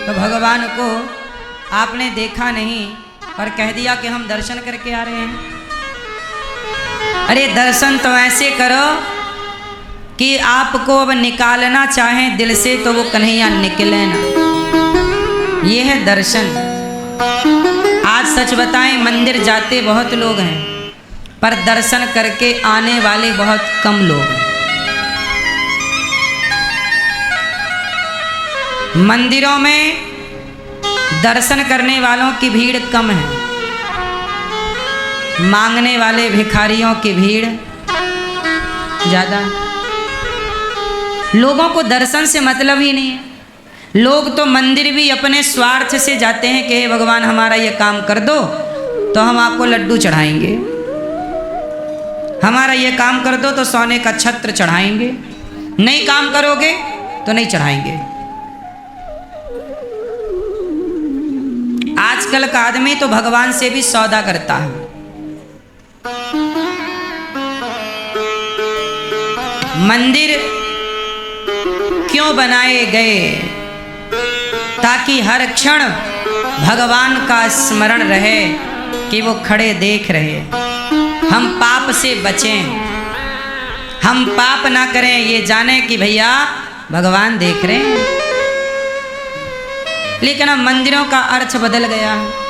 तो भगवान को आपने देखा नहीं और कह दिया कि हम दर्शन करके आ रहे हैं। अरे दर्शन तो ऐसे करो कि आपको अब निकालना चाहें दिल से तो वो कन्हैया निकले ना। ये है दर्शन। आज सच बताएं, मंदिर जाते बहुत लोग हैं पर दर्शन करके आने वाले बहुत कम लोग हैं। मंदिरों में दर्शन करने वालों की भीड़ कम है, मांगने वाले भिखारियों की भीड़ ज़्यादा। लोगों को दर्शन से मतलब ही नहीं है। लोग तो मंदिर भी अपने स्वार्थ से जाते हैं कि हे भगवान हमारा ये काम कर दो तो हम आपको लड्डू चढ़ाएंगे, हमारा ये काम कर दो तो सोने का छत्र चढ़ाएंगे, नहीं काम करोगे तो नहीं चढ़ाएंगे। आजकल का आदमी तो भगवान से भी सौदा करता है। मंदिर क्यों बनाए गए? ताकि हर क्षण भगवान का स्मरण रहे कि वो खड़े देख रहे, हम पाप से बचें, हम पाप ना करें, ये जाने कि भैया भगवान देख रहे हैं। लेकिन अब मंदिरों का अर्थ बदल गया है।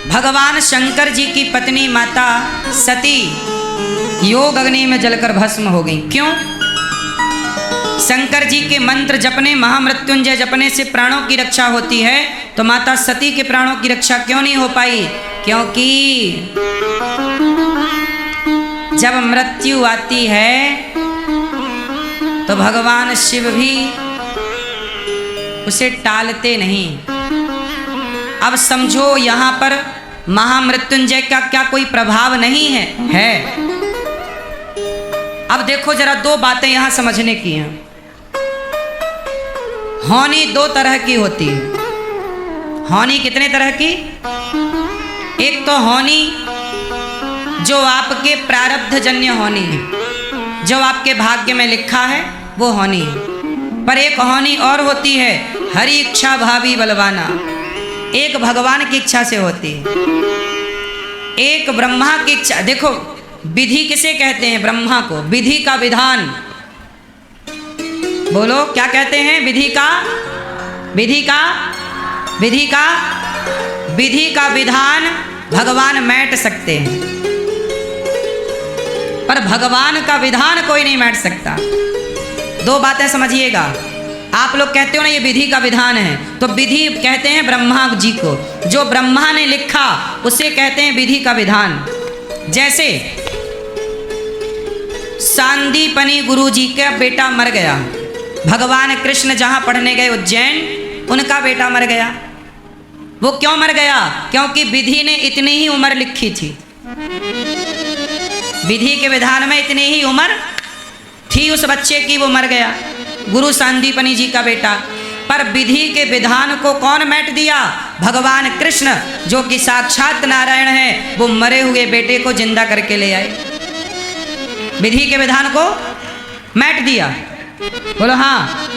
भगवान शंकर जी की पत्नी माता सती योग अग्नि में जलकर भस्म हो गई। क्यों? शंकर जी के मंत्र जपने, महामृत्युंजय जपने से प्राणों की रक्षा होती है, तो माता सती के प्राणों की रक्षा क्यों नहीं हो पाई? क्योंकि जब मृत्यु आती है तो भगवान शिव भी उसे टालते नहीं। अब समझो यहाँ पर महामृत्युंजय का क्या कोई प्रभाव नहीं है? अब देखो जरा, दो बातें यहां समझने की हैं। होनी दो तरह की होती है। होनी कितने तरह की? एक तो होनी जो आपके प्रारब्ध जन्य होनी है, जो आपके भाग्य में लिखा है वो होनी है। पर एक होनी और होती है, हरि इच्छा भावी बलवाना, एक भगवान की इच्छा से होती है, एक ब्रह्मा की इच्छा। देखो विधि किसे कहते हैं? ब्रह्मा को। विधि का विधान, बोलो क्या कहते हैं? विधि का, विधि का, विधि का, विधि का विधान भगवान मैट सकते हैं, पर भगवान का विधान कोई नहीं मैट सकता। दो बातें समझिएगा। आप लोग कहते हो ना ये विधि का विधान है, तो विधि कहते हैं ब्रह्मा जी को। जो ब्रह्मा ने लिखा उसे कहते हैं विधि का विधान। जैसे सांदीपनी गुरु जी का बेटा मर गया, भगवान कृष्ण जहां पढ़ने गए उज्जैन, उनका बेटा मर गया। वो क्यों मर गया? क्योंकि विधि ने इतनी ही उम्र लिखी थी। विधि के विधान में इतनी ही उम्र थी उस बच्चे की, वो मर गया, गुरु सांदीपनी जी का बेटा। पर विधि के विधान को कौन मैट दिया? भगवान कृष्ण, जो कि साक्षात नारायण है, वो मरे हुए बेटे को जिंदा करके ले आए, विधि के विधान को मैट दिया। बोलो हाँ।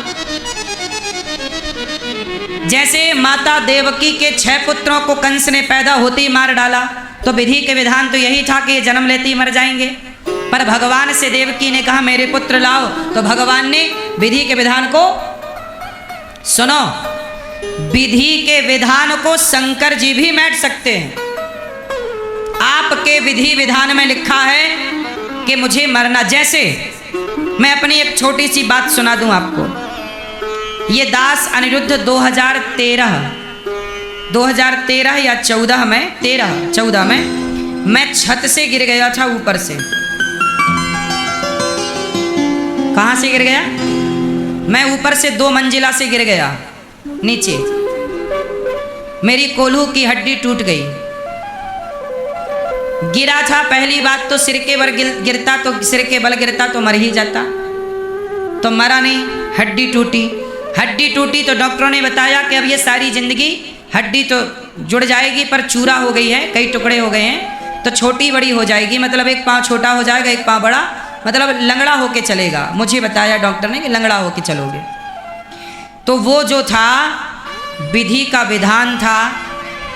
जैसे माता देवकी के 6 पुत्रों को कंस ने पैदा होते ही मार डाला, तो विधि के विधान तो यही था कि ये जन्म लेते ही मर जाएंगे। पर भगवान से देवकी ने कहा मेरे पुत्र लाओ, तो भगवान ने विधि के विधान को सुनो। विधि के विधान को शंकर जी भी मैट सकते हैं। आपके विधि विधान में लिखा है कि मुझे मरना, जैसे मैं अपनी एक छोटी सी बात सुना दूं आपको। ये दास अनिरुद्ध 2013 या 14 में 14 में मैं छत से गिर गया था, ऊपर से। कहां से गिर गया? मैं ऊपर से 2 मंजिला से गिर गया नीचे। मेरी कोल्हू की हड्डी टूट गई। गिरा था, पहली बात तो सिर के बल गिरता, तो सिर के बल गिरता तो मर ही जाता, तो मरा नहीं। हड्डी टूटी तो डॉक्टरों ने बताया कि अब ये सारी जिंदगी हड्डी तो जुड़ जाएगी, पर चूरा हो गई है, कई टुकड़े हो गए हैं, तो छोटी बड़ी हो जाएगी। मतलब एक पाँव छोटा हो जाएगा, एक पाँव बड़ा, मतलब लंगड़ा होके चलेगा। मुझे बताया डॉक्टर ने कि लंगड़ा होके चलोगे। तो वो जो था विधि का विधान था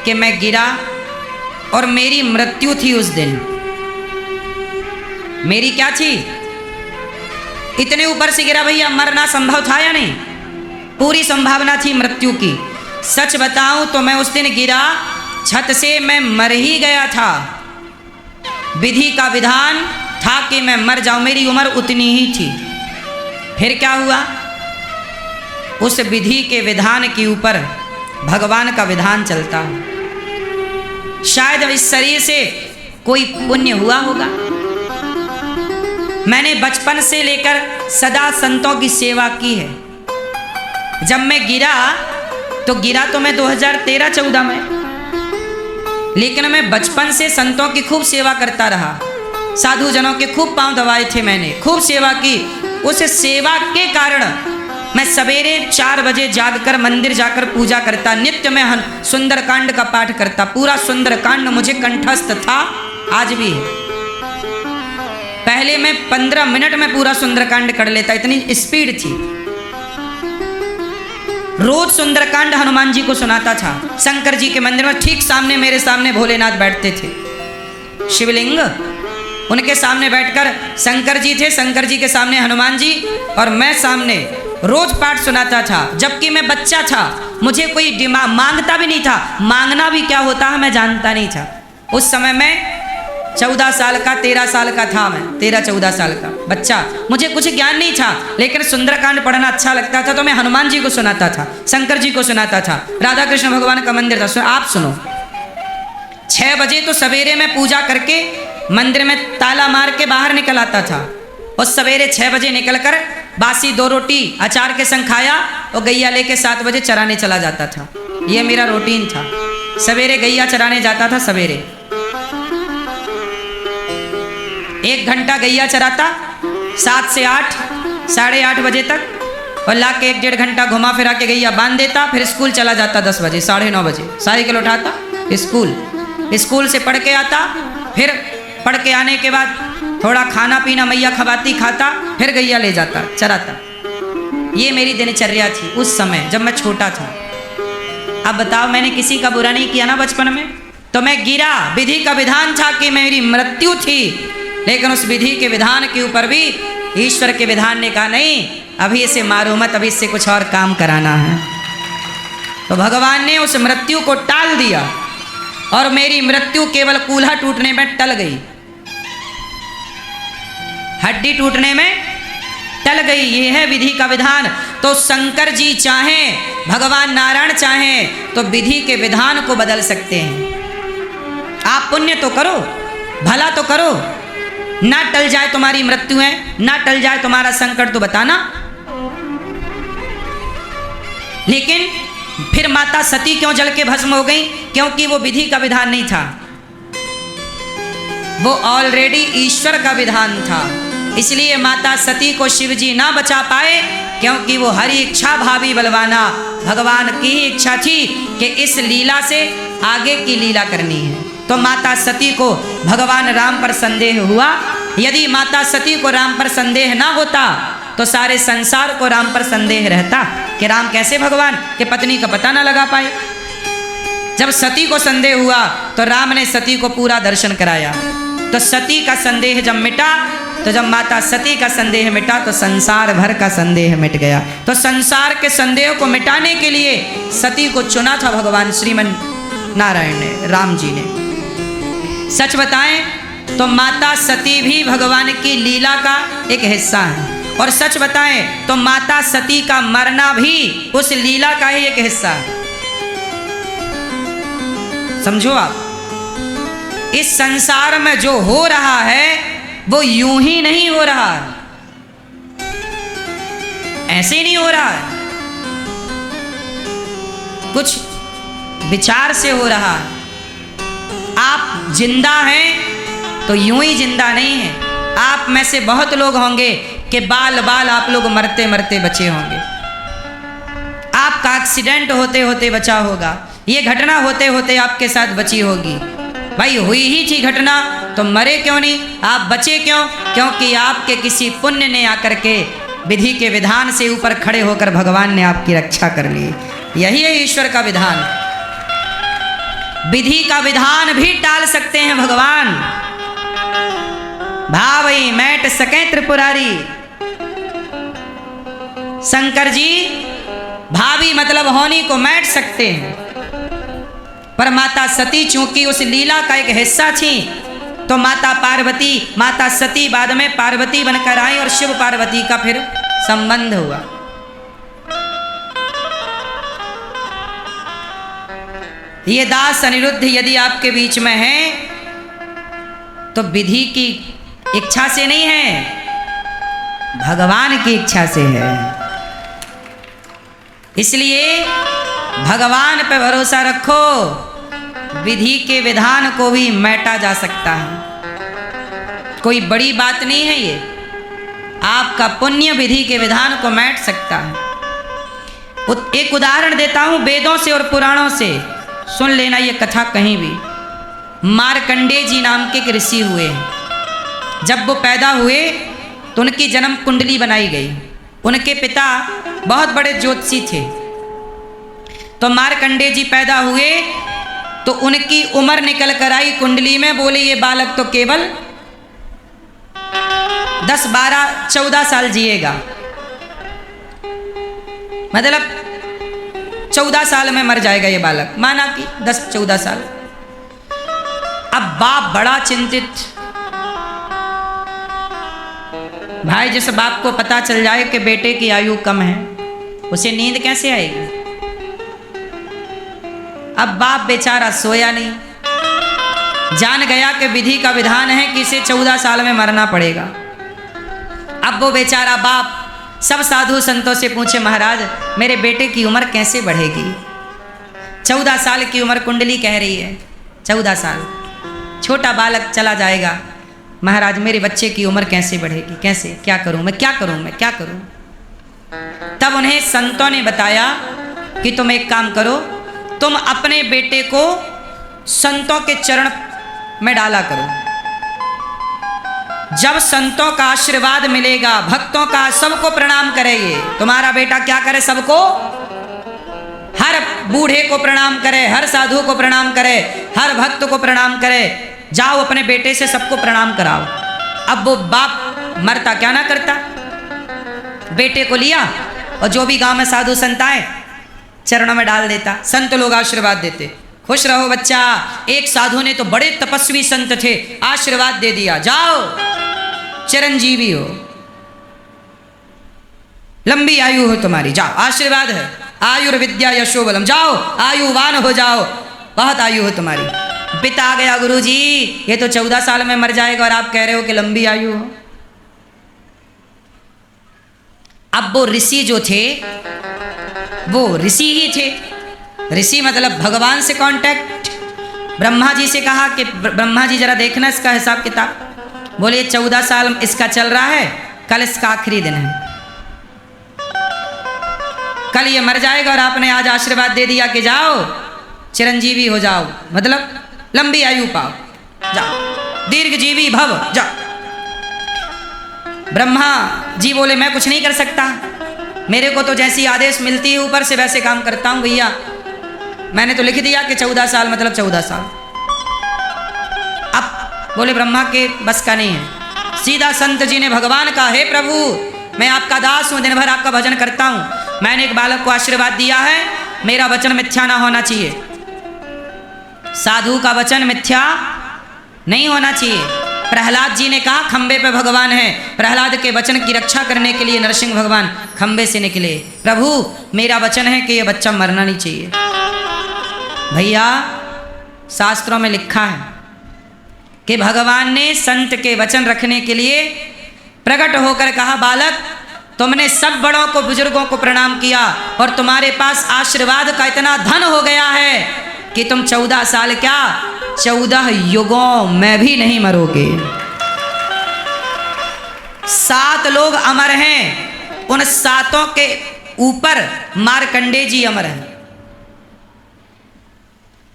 कि मैं गिरा और मेरी मृत्यु थी उस दिन। मेरी क्या थी? इतने ऊपर से गिरा भैया, मरना संभव था या नहीं? पूरी संभावना थी मृत्यु की। सच बताऊं तो मैं उस दिन गिरा छत से, मैं मर ही गया था। विधि का विधान था कि मैं मर जाऊं, मेरी उम्र उतनी ही थी। फिर क्या हुआ? उस विधि के विधान के ऊपर भगवान का विधान चलता है। शायद इस शरीर से कोई पुण्य हुआ होगा। मैंने बचपन से लेकर सदा संतों की सेवा की है। जब मैं गिरा तो मैं 2013-14 में, लेकिन मैं बचपन से संतों की खूब सेवा करता रहा। साधु जनों के खूब पांव दबाए थे मैंने, खूब सेवा की। उस सेवा के कारण मैं सवेरे 4 बजे जागकर मंदिर जाकर पूजा करता। नित्य मैं सुंदरकांड का पाठ करता। पूरा सुंदरकांड मुझे कंठस्थ था, आज भी है। पहले मैं 15 मिनट में पूरा सुंदरकांड कर लेता, इतनी स्पीड थी। रोज सुंदरकांड हनुमान जी को सुनाता था। शंकर जी के मंदिर में ठीक सामने, मेरे सामने भोलेनाथ बैठते थे, शिवलिंग, उनके सामने बैठकर शंकर जी थे, शंकर जी के सामने हनुमान जी, और मैं सामने रोज पाठ सुनाता था। जबकि मैं बच्चा था, मुझे कोई मांगता भी नहीं था। मांगना भी क्या होता है मैं जानता नहीं था। उस समय मैं 14 साल का, 13 साल का था। मैं 13-14 साल का बच्चा, मुझे कुछ ज्ञान नहीं था, लेकिन सुंदरकांड पढ़ना अच्छा लगता था, तो मैं हनुमान जी को सुनाता था, शंकर जी को सुनाता था। राधा कृष्ण भगवान का मंदिर था। आप सुनो, 6 बजे तो सवेरे में पूजा करके मंदिर में ताला मार के बाहर निकल आता था। और सवेरे 6 बजे निकलकर बासी 2 रोटी अचार के संग खाया और गैया लेके 7 बजे चराने चला जाता था। ये मेरा रूटीन था। सवेरे गैया चराने जाता था। सवेरे 1 घंटा गैया चराता, 7 से 8, 8:30 बजे तक, और ला के 1-1.5 घंटा घुमा फिरा के गैया बांध देता। फिर स्कूल चला जाता 10 बजे, 9:30 बजे साइकिल उठाता, स्कूल से पढ़ के आता। फिर पढ़ के आने के बाद थोड़ा खाना पीना मैया खवाती, खाता, फिर गैया ले जाता, चराता। ये मेरी दिनचर्या थी उस समय जब मैं छोटा था। अब बताओ, मैंने किसी का बुरा नहीं किया ना बचपन में? तो मैं गिरा, विधि का विधान था कि मेरी मृत्यु थी, लेकिन उस विधि के विधान के ऊपर भी ईश्वर के विधान ने कहा नहीं, अभी इसे मारो मत, अभी इससे कुछ और काम कराना है। तो भगवान ने उस मृत्यु को टाल दिया और मेरी मृत्यु केवल कूल्हा टूटने में टल गई, हड्डी टूटने में टल गई। ये है विधि का विधान। तो शंकर जी चाहें, भगवान नारायण चाहें तो विधि के विधान को बदल सकते हैं। आप पुण्य तो करो, भला तो करो, ना टल जाए तुम्हारी मृत्यु है, ना टल जाए तुम्हारा संकट तो बताना। लेकिन फिर माता सती क्यों जल के भस्म हो गई? क्योंकि वो विधि का विधान नहीं था, वो ऑलरेडी ईश्वर का विधान था। इसलिए माता सती को शिव जी ना बचा पाए, क्योंकि वो हरि इच्छा भावी बलवाना, भगवान की ही इच्छा थी कि इस लीला से आगे की लीला करनी है। तो माता सती को भगवान राम पर संदेह हुआ। यदि माता सती को राम पर संदेह ना होता तो सारे संसार को राम पर संदेह रहता कि राम कैसे भगवान के पत्नी का पता ना लगा पाए। जब सती को संदेह हुआ तो राम ने सती को पूरा दर्शन कराया। तो सती का संदेह जब मिटा, तो जब माता सती का संदेह मिटा तो संसार भर का संदेह मिट गया। तो संसार के संदेह को मिटाने के लिए सती को चुना था भगवान श्रीमन नारायण ने, राम जी ने। सच बताएं तो माता सती भी भगवान की लीला का एक हिस्सा है, और सच बताएं तो माता सती का मरना भी उस लीला का ही एक हिस्सा है। समझो आप, इस संसार में जो हो रहा है वो यूं ही नहीं हो रहा है, ऐसे ही नहीं हो रहा है, कुछ विचार से हो रहा है। आप जिंदा हैं तो यूं ही जिंदा नहीं हैं। आप में से बहुत लोग होंगे कि बाल बाल आप लोग मरते मरते बचे होंगे। आपका एक्सीडेंट होते होते बचा होगा, ये घटना होते होते आपके साथ बची होगी। भाई हुई ही थी घटना तो मरे क्यों नहीं, आप बचे क्यों? क्योंकि आपके किसी पुण्य ने आकर के विधि के विधान से ऊपर खड़े होकर भगवान ने आपकी रक्षा कर ली। यही है ईश्वर का विधान। विधि का विधान भी टाल सकते हैं भगवान। भावई मैट सके त्रिपुरारी। शंकर जी भावी मतलब होनी को मैट सकते हैं, पर माता सती चूंकि उस लीला का एक हिस्सा थी तो माता पार्वती, माता सती बाद में पार्वती बनकर आई और शिव पार्वती का फिर संबंध हुआ। ये दास अनिरुद्ध यदि आपके बीच में है तो विधि की इच्छा से नहीं है, भगवान की इच्छा से है। इसलिए भगवान पे भरोसा रखो, विधि के विधान को भी मैटा जा सकता है। कोई बड़ी बात नहीं है ये। आपका पुण्य विधि के विधान को मैट सकता है। एक उदाहरण देता हूं वेदों से और पुराणों से, सुन लेना ये कथा कहीं भी। मार्कंडेय जी नाम के एक ऋषि हुए। जब वो पैदा हुए तो उनकी जन्म कुंडली बनाई गई। उनके पिता बहुत बड़े ज्योतिषी थे। तो मार्कंडेय जी पैदा हुए तो उनकी उम्र निकल कर आई कुंडली में। बोले ये बालक तो केवल 10, 12, 14 साल जिएगा, मतलब 14 साल में मर जाएगा ये बालक। माना कि 10-14 साल। अब बाप बड़ा चिंतित। भाई जिस बाप को पता चल जाए कि बेटे की आयु कम है, उसे नींद कैसे आएगी? अब बाप बेचारा सोया नहीं, जान गया कि विधि का विधान है कि इसे 14 साल में मरना पड़ेगा। अब वो बेचारा बाप सब साधु संतों से पूछे, महाराज मेरे बेटे की उम्र कैसे बढ़ेगी? 14 साल की उम्र कुंडली कह रही है, 14 साल छोटा बालक चला जाएगा। महाराज मेरे बच्चे की उम्र कैसे बढ़ेगी? कैसे? क्या करूं मैं, क्या करूं मैं, क्या करूं? तब उन्हें संतों ने बताया कि तुम एक काम करो, तुम अपने बेटे को संतों के चरण में डाला करो। जब संतों का आशीर्वाद मिलेगा, भक्तों का, सबको प्रणाम करेंगे। तुम्हारा बेटा क्या करे? सबको, हर बूढ़े को प्रणाम करे, हर साधु को प्रणाम करे, हर भक्त को प्रणाम करे। जाओ अपने बेटे से सबको प्रणाम कराओ। अब वो बाप मरता क्या ना करता, बेटे को लिया और जो भी गांव में साधु संत आए चरणों में डाल देता। संत लोग आशीर्वाद देते, खुश रहो बच्चा। एक साधु ने तो बड़े तपस्वी संत थे, आशीर्वाद दे दिया, जाओ चिरंजीवी हो, लंबी आयु हो तुम्हारी, जाओ आशीर्वाद है, आयुर्विद्या यशो बलम, जाओ आयुवान हो जाओ, बहुत आयु हो तुम्हारी। पिता आ गया, गुरुजी ये तो 14 साल में मर जाएगा और आप कह रहे हो कि लंबी आयु हो। अब वो ऋषि जो थे वो ऋषि ही थे। ऋषि मतलब भगवान से कांटेक्ट। ब्रह्मा जी से कहा कि ब्रह्मा जी जरा देखना इसका हिसाब किताब। बोले 14 साल इसका चल रहा है, कल इसका आखिरी दिन है, कल ये मर जाएगा और आपने आज आशीर्वाद दे दिया कि जाओ चिरंजीवी हो जाओ, मतलब लंबी आयु पाओ, जाओ दीर्घ जीवी भव, जाओ। ब्रह्मा जी बोले मैं कुछ नहीं कर सकता, मेरे को तो जैसी आदेश मिलती है ऊपर से वैसे काम करता हूं भैया। मैंने तो लिख दिया कि 14 साल मतलब 14 साल। अब बोले ब्रह्मा के बस का नहीं है। सीधा संत जी ने भगवान का, हे प्रभु मैं आपका दास हूँ, दिन भर आपका भजन करता हूँ, मैंने एक बालक को आशीर्वाद दिया है, मेरा वचन मिथ्या ना होना चाहिए, साधु का वचन मिथ्या नहीं होना चाहिए। प्रहलाद जी ने कहा खंबे पे भगवान है, प्रहलाद के वचन की रक्षा करने के लिए नरसिंह भगवान खंबे से निकले, प्रभु मेरा वचन है कि यह बच्चा मरना नहीं चाहिए। भैया शास्त्रों में लिखा है कि भगवान ने संत के वचन रखने के लिए प्रकट होकर कहा, बालक तुमने सब बड़ों को, बुजुर्गों को प्रणाम किया और तुम्हारे पास आशीर्वाद का इतना धन हो गया है कि तुम 14 साल क्या 14 युगों में भी नहीं मरोगे। 7 लोग अमर हैं, उन 7 के ऊपर मार्कंडेय जी अमर हैं।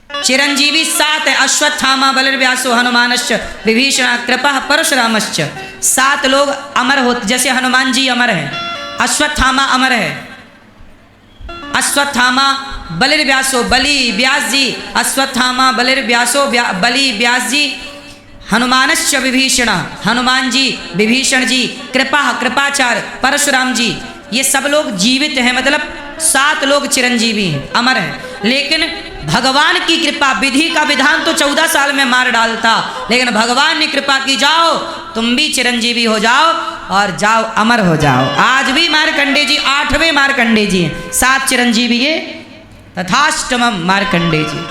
चिरंजीवी 7 है, अश्वत्थामा बलिर्व्यासो हनुमानश्च विभीषण कृपा परशुरामश्च। 7 लोग अमर होते, जैसे हनुमान जी अमर हैं, अश्वत्थामा अमर है, अश्वत्थामा बलिर्व्यासो बलि व्यास जी, अश्वत्थामा बलिर्व्यासो बलि व्यास जी, हनुमानश्च विभीषण हनुमान जी, विभीषण जी, कृपाचार्य परशुराम जी, ये सब लोग जीवित हैं, मतलब 7 लोग चिरंजीवी हैं, अमर हैं। लेकिन भगवान की कृपा, विधि का विधान तो 14 साल में मार डालता, लेकिन भगवान ने कृपा की, जाओ तुम भी चिरंजीवी हो जाओ और जाओ अमर हो जाओ। आज भी मार्कंडेय जी 8वें मार्कंडेय जी हैं, 7 चिरंजीवी ये तथाष्टमम मार्कंडेय जी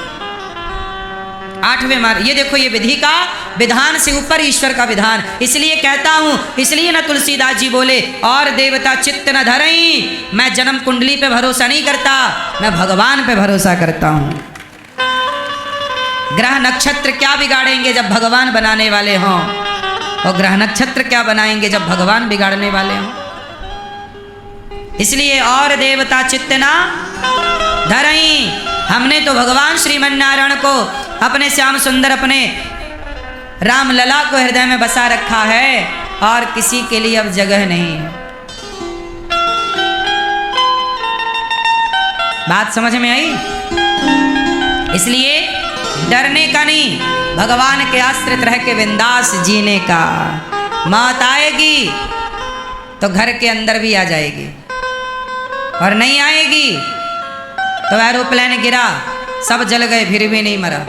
8वें ये देखो, ये विधि का विधान से ऊपर ईश्वर का विधान। इसलिए कहता हूं, इसलिए न तुलसीदास जी बोले और देवता चित्त न धरई, मैं जन्म कुंडली पे भरोसा नहीं करता, मैं भगवान पे भरोसा करता हूं। ग्रह नक्षत्र क्या बिगाड़ेंगे जब भगवान बनाने वाले हों, और ग्रह नक्षत्र क्या बनाएंगे जब भगवान बिगाड़ने वाले हों। इसलिए और देवता चित्त न धरई, हमने तो भगवान श्रीमन्नारायण को, अपने श्याम सुंदर, अपने राम लला को हृदय में बसा रखा है और किसी के लिए अब जगह नहीं है। बात समझ में आई? इसलिए डरने का नहीं, भगवान के आश्रित रह के बिंदास जीने का। मौत आएगी तो घर के अंदर भी आ जाएगी, और नहीं आएगी तो एरोप्लेन गिरा, सब जल गए, फिर भी नहीं मरा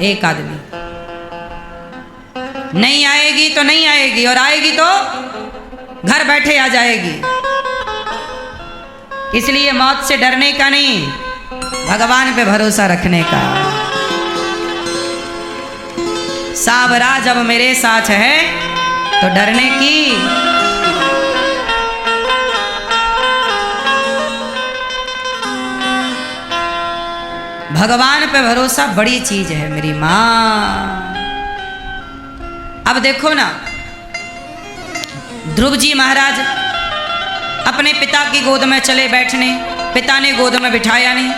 एक आदमी। नहीं आएगी तो नहीं आएगी, और आएगी तो घर बैठे आ जाएगी। इसलिए मौत से डरने का नहीं, भगवान पे भरोसा रखने का। सावरा जब मेरे साथ है तो डरने की भगवान पे भरोसा बड़ी चीज है मेरी माँ। अब देखो ना, ध्रुव जी महाराज अपने पिता की गोद में चले बैठने, पिता ने गोद में बिठाया नहीं,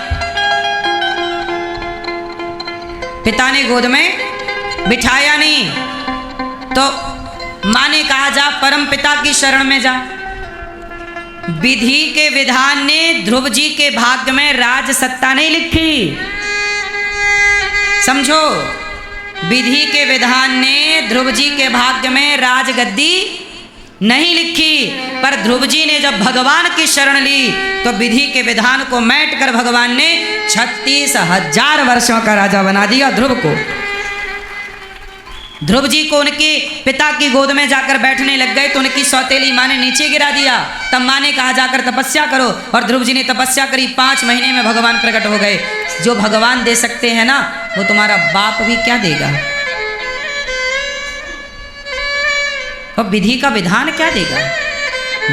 पिता ने गोद में बिठाया नहीं, तो माँ ने कहा जा परम पिता की शरण में जा। विधि के विधान ने ध्रुव जी के भाग्य में राज सत्ता नहीं लिखी, समझो। विधि के विधान ने ध्रुव जी के भाग्य में राजगद्दी नहीं लिखी, पर ध्रुव जी ने जब भगवान की शरण ली तो विधि के विधान को मैट कर भगवान ने 36,000 वर्षों का राजा बना दिया ध्रुव को। ध्रुव जी को उनके पिता की गोद में जाकर बैठने लग गए तो उनकी सौतेली माँ ने नीचे गिरा दिया। तब माँ ने कहा जाकर तपस्या करो, और ध्रुव जी ने तपस्या करी। 5 महीने में भगवान प्रकट हो गए। जो भगवान दे सकते हैं ना, वो तुम्हारा बाप भी क्या देगा, और विधि का विधान क्या देगा।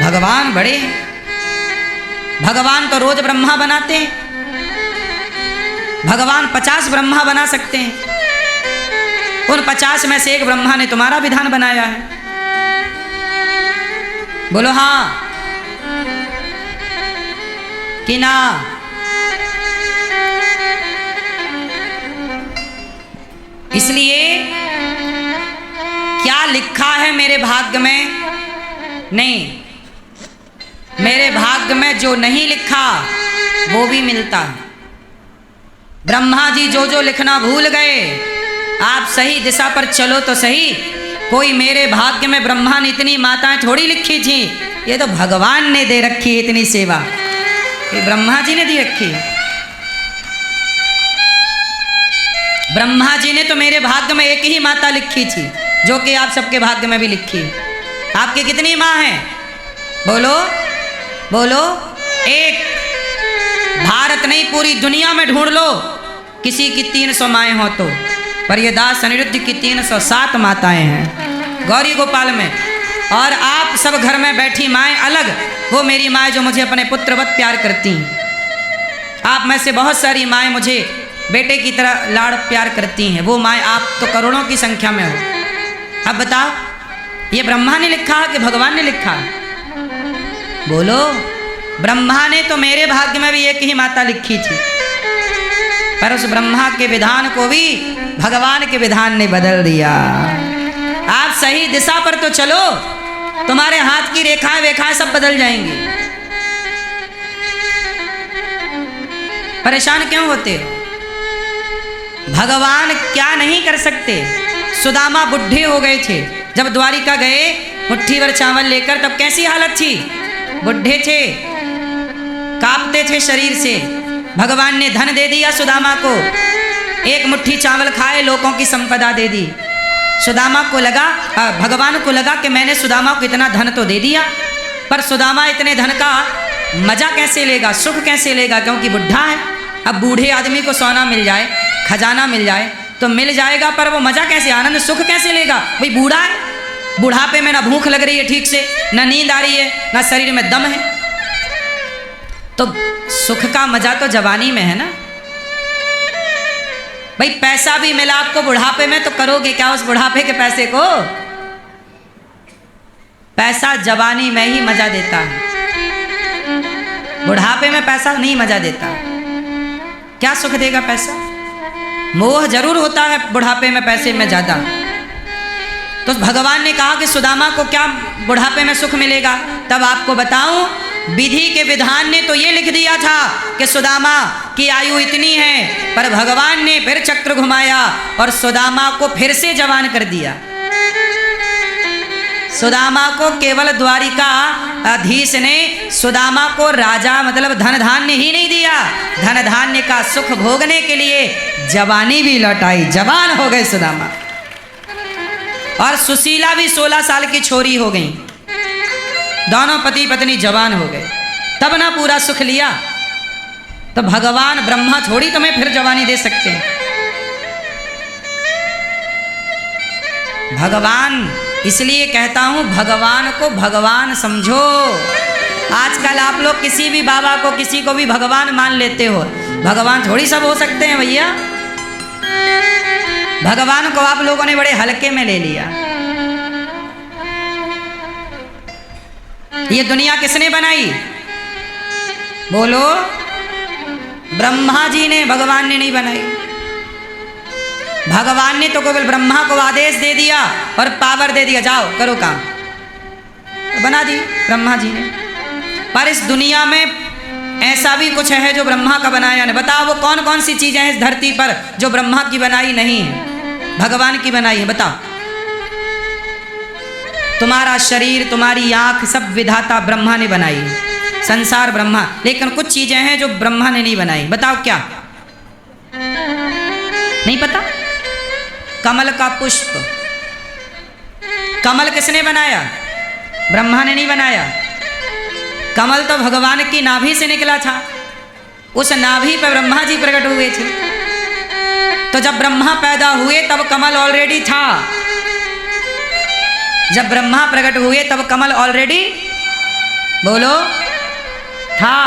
भगवान बड़े हैं, भगवान तो रोज ब्रह्मा बनाते हैं, भगवान 50 ब्रह्मा बना सकते हैं। उन 50 में से एक ब्रह्मा ने तुम्हारा विधान बनाया है। बोलो हाँ कि ना। इसलिए क्या लिखा है मेरे भाग्य में, नहीं, मेरे भाग्य में जो नहीं लिखा वो भी मिलता है। ब्रह्मा जी जो जो लिखना भूल गए आप सही दिशा पर चलो तो सही। कोई मेरे भाग्य में ब्रह्मा ने इतनी माताएं थोड़ी लिखी थी, ये तो भगवान ने दे रखी है इतनी सेवा, ये ब्रह्मा जी ने दी रखी है। ब्रह्मा जी ने तो मेरे भाग्य में एक ही माता लिखी थी, जो कि आप सबके भाग्य में भी लिखी है। आपकी कितनी माँ हैं? बोलो बोलो। एक। भारत नहीं, पूरी दुनिया में ढूंढ लो किसी की 300 माएँ हो तो, पर ये दास अनिरुद्ध की 307 माताएं हैं गौरी गोपाल में। और आप सब घर में बैठी माएँ अलग, वो मेरी माएँ जो मुझे अपने पुत्रवत प्यार करती हैं। आप में से बहुत सारी माएँ मुझे बेटे की तरह लाड़ प्यार करती हैं, वो माएँ आप तो करोड़ों की संख्या में हो। अब बताओ, ये ब्रह्मा ने लिखा कि भगवान ने लिखा? बोलो। ब्रह्मा ने तो मेरे भाग्य में भी एक ही माता लिखी थी, पर उस ब्रह्मा के विधान को भी भगवान के विधान ने बदल दिया। आप सही दिशा पर तो चलो, तुम्हारे हाथ की रेखाएं वेखाएं सब बदल जाएंगी। परेशान क्यों होते हो? भगवान क्या नहीं कर सकते? सुदामा बुढ़े हो गए थे जब द्वारिका गए मुट्ठी भर चावल लेकर, तब कैसी हालत थी? बुढ़े थे, कांपते थे शरीर से। भगवान ने धन दे दिया सुदामा को, एक मुट्ठी चावल खाए लोगों की संपदा दे दी। सुदामा को लगा, भगवान को लगा कि मैंने सुदामा को इतना धन तो दे दिया, पर सुदामा इतने धन का मजा कैसे लेगा, सुख कैसे लेगा, क्योंकि बुढ़ा है। अब बूढ़े आदमी को सोना मिल जाए, खजाना मिल जाए तो मिल जाएगा, पर वो मजा कैसे, आनंद सुख कैसे लेगा? भाई बूढ़ा है, बुढ़ापे में ना भूख लग रही है ठीक से, ना नींद आ रही है, ना शरीर में दम है, तो सुख का मजा तो जवानी में है ना। भाई पैसा भी मिला आपको बुढ़ापे में, तो करोगे क्या उस बुढ़ापे के पैसे को? पैसा जवानी में ही मजा देता है, बुढ़ापे में पैसा नहीं मजा देता। क्या सुख देगा पैसा? मोह जरूर होता है बुढ़ापे में पैसे में ज्यादा। तो भगवान ने कहा कि सुदामा को क्या बुढ़ापे में सुख मिलेगा? तब आपको बताऊं, विधि के विधान ने तो ये लिख दिया था कि सुदामा की आयु इतनी है, पर भगवान ने फिर चक्र घुमाया और सुदामा को फिर से जवान कर दिया। सुदामा को केवल द्वारिका अधीश ने सुदामा को राजा मतलब धन धान्य ही नहीं दिया, धन धान्य का सुख भोगने के लिए जवानी भी लौटाई, जवान हो गए सुदामा। और सुशीला भी 16 साल की छोरी हो गई, दोनों पति पत्नी जवान हो गए, तब ना पूरा सुख लिया। तो भगवान ब्रह्मा थोड़ी तुम्हें फिर जवानी दे सकते हैं। भगवान, इसलिए कहता हूं भगवान को भगवान समझो। आजकल आप लोग किसी भी बाबा को, किसी को भी भगवान मान लेते हो, भगवान थोड़ी सब हो सकते हैं भैया। भगवान को आप लोगों ने बड़े हल्के में ले लिया। ये दुनिया किसने बनाई? बोलो। ब्रह्मा जी ने, भगवान ने नहीं बनाई। भगवान ने तो केवल ब्रह्मा को आदेश दे दिया और पावर दे दिया, जाओ करो काम, तो बना दी ब्रह्मा जी ने। पर इस दुनिया में ऐसा भी कुछ है जो ब्रह्मा का बनाया नहीं। बताओ वो कौन कौन सी चीजें हैं इस धरती पर जो ब्रह्मा की बनाई नहीं है, भगवान की बनाई है? बताओ। तुम्हारा शरीर, तुम्हारी आंख, सब विधाता ब्रह्मा ने बनाई, संसार ब्रह्मा। लेकिन कुछ चीजें हैं जो ब्रह्मा ने नहीं बनाई। बताओ क्या? नहीं पता? कमल का पुष्प, कमल किसने बनाया? ब्रह्मा ने नहीं बनाया। कमल तो भगवान की नाभि से निकला था, उस नाभि पर ब्रह्मा जी प्रकट हुए थे। तो जब ब्रह्मा पैदा हुए तब कमल ऑलरेडी था, जब ब्रह्मा प्रकट हुए तब कमल ऑलरेडी, बोलो, था।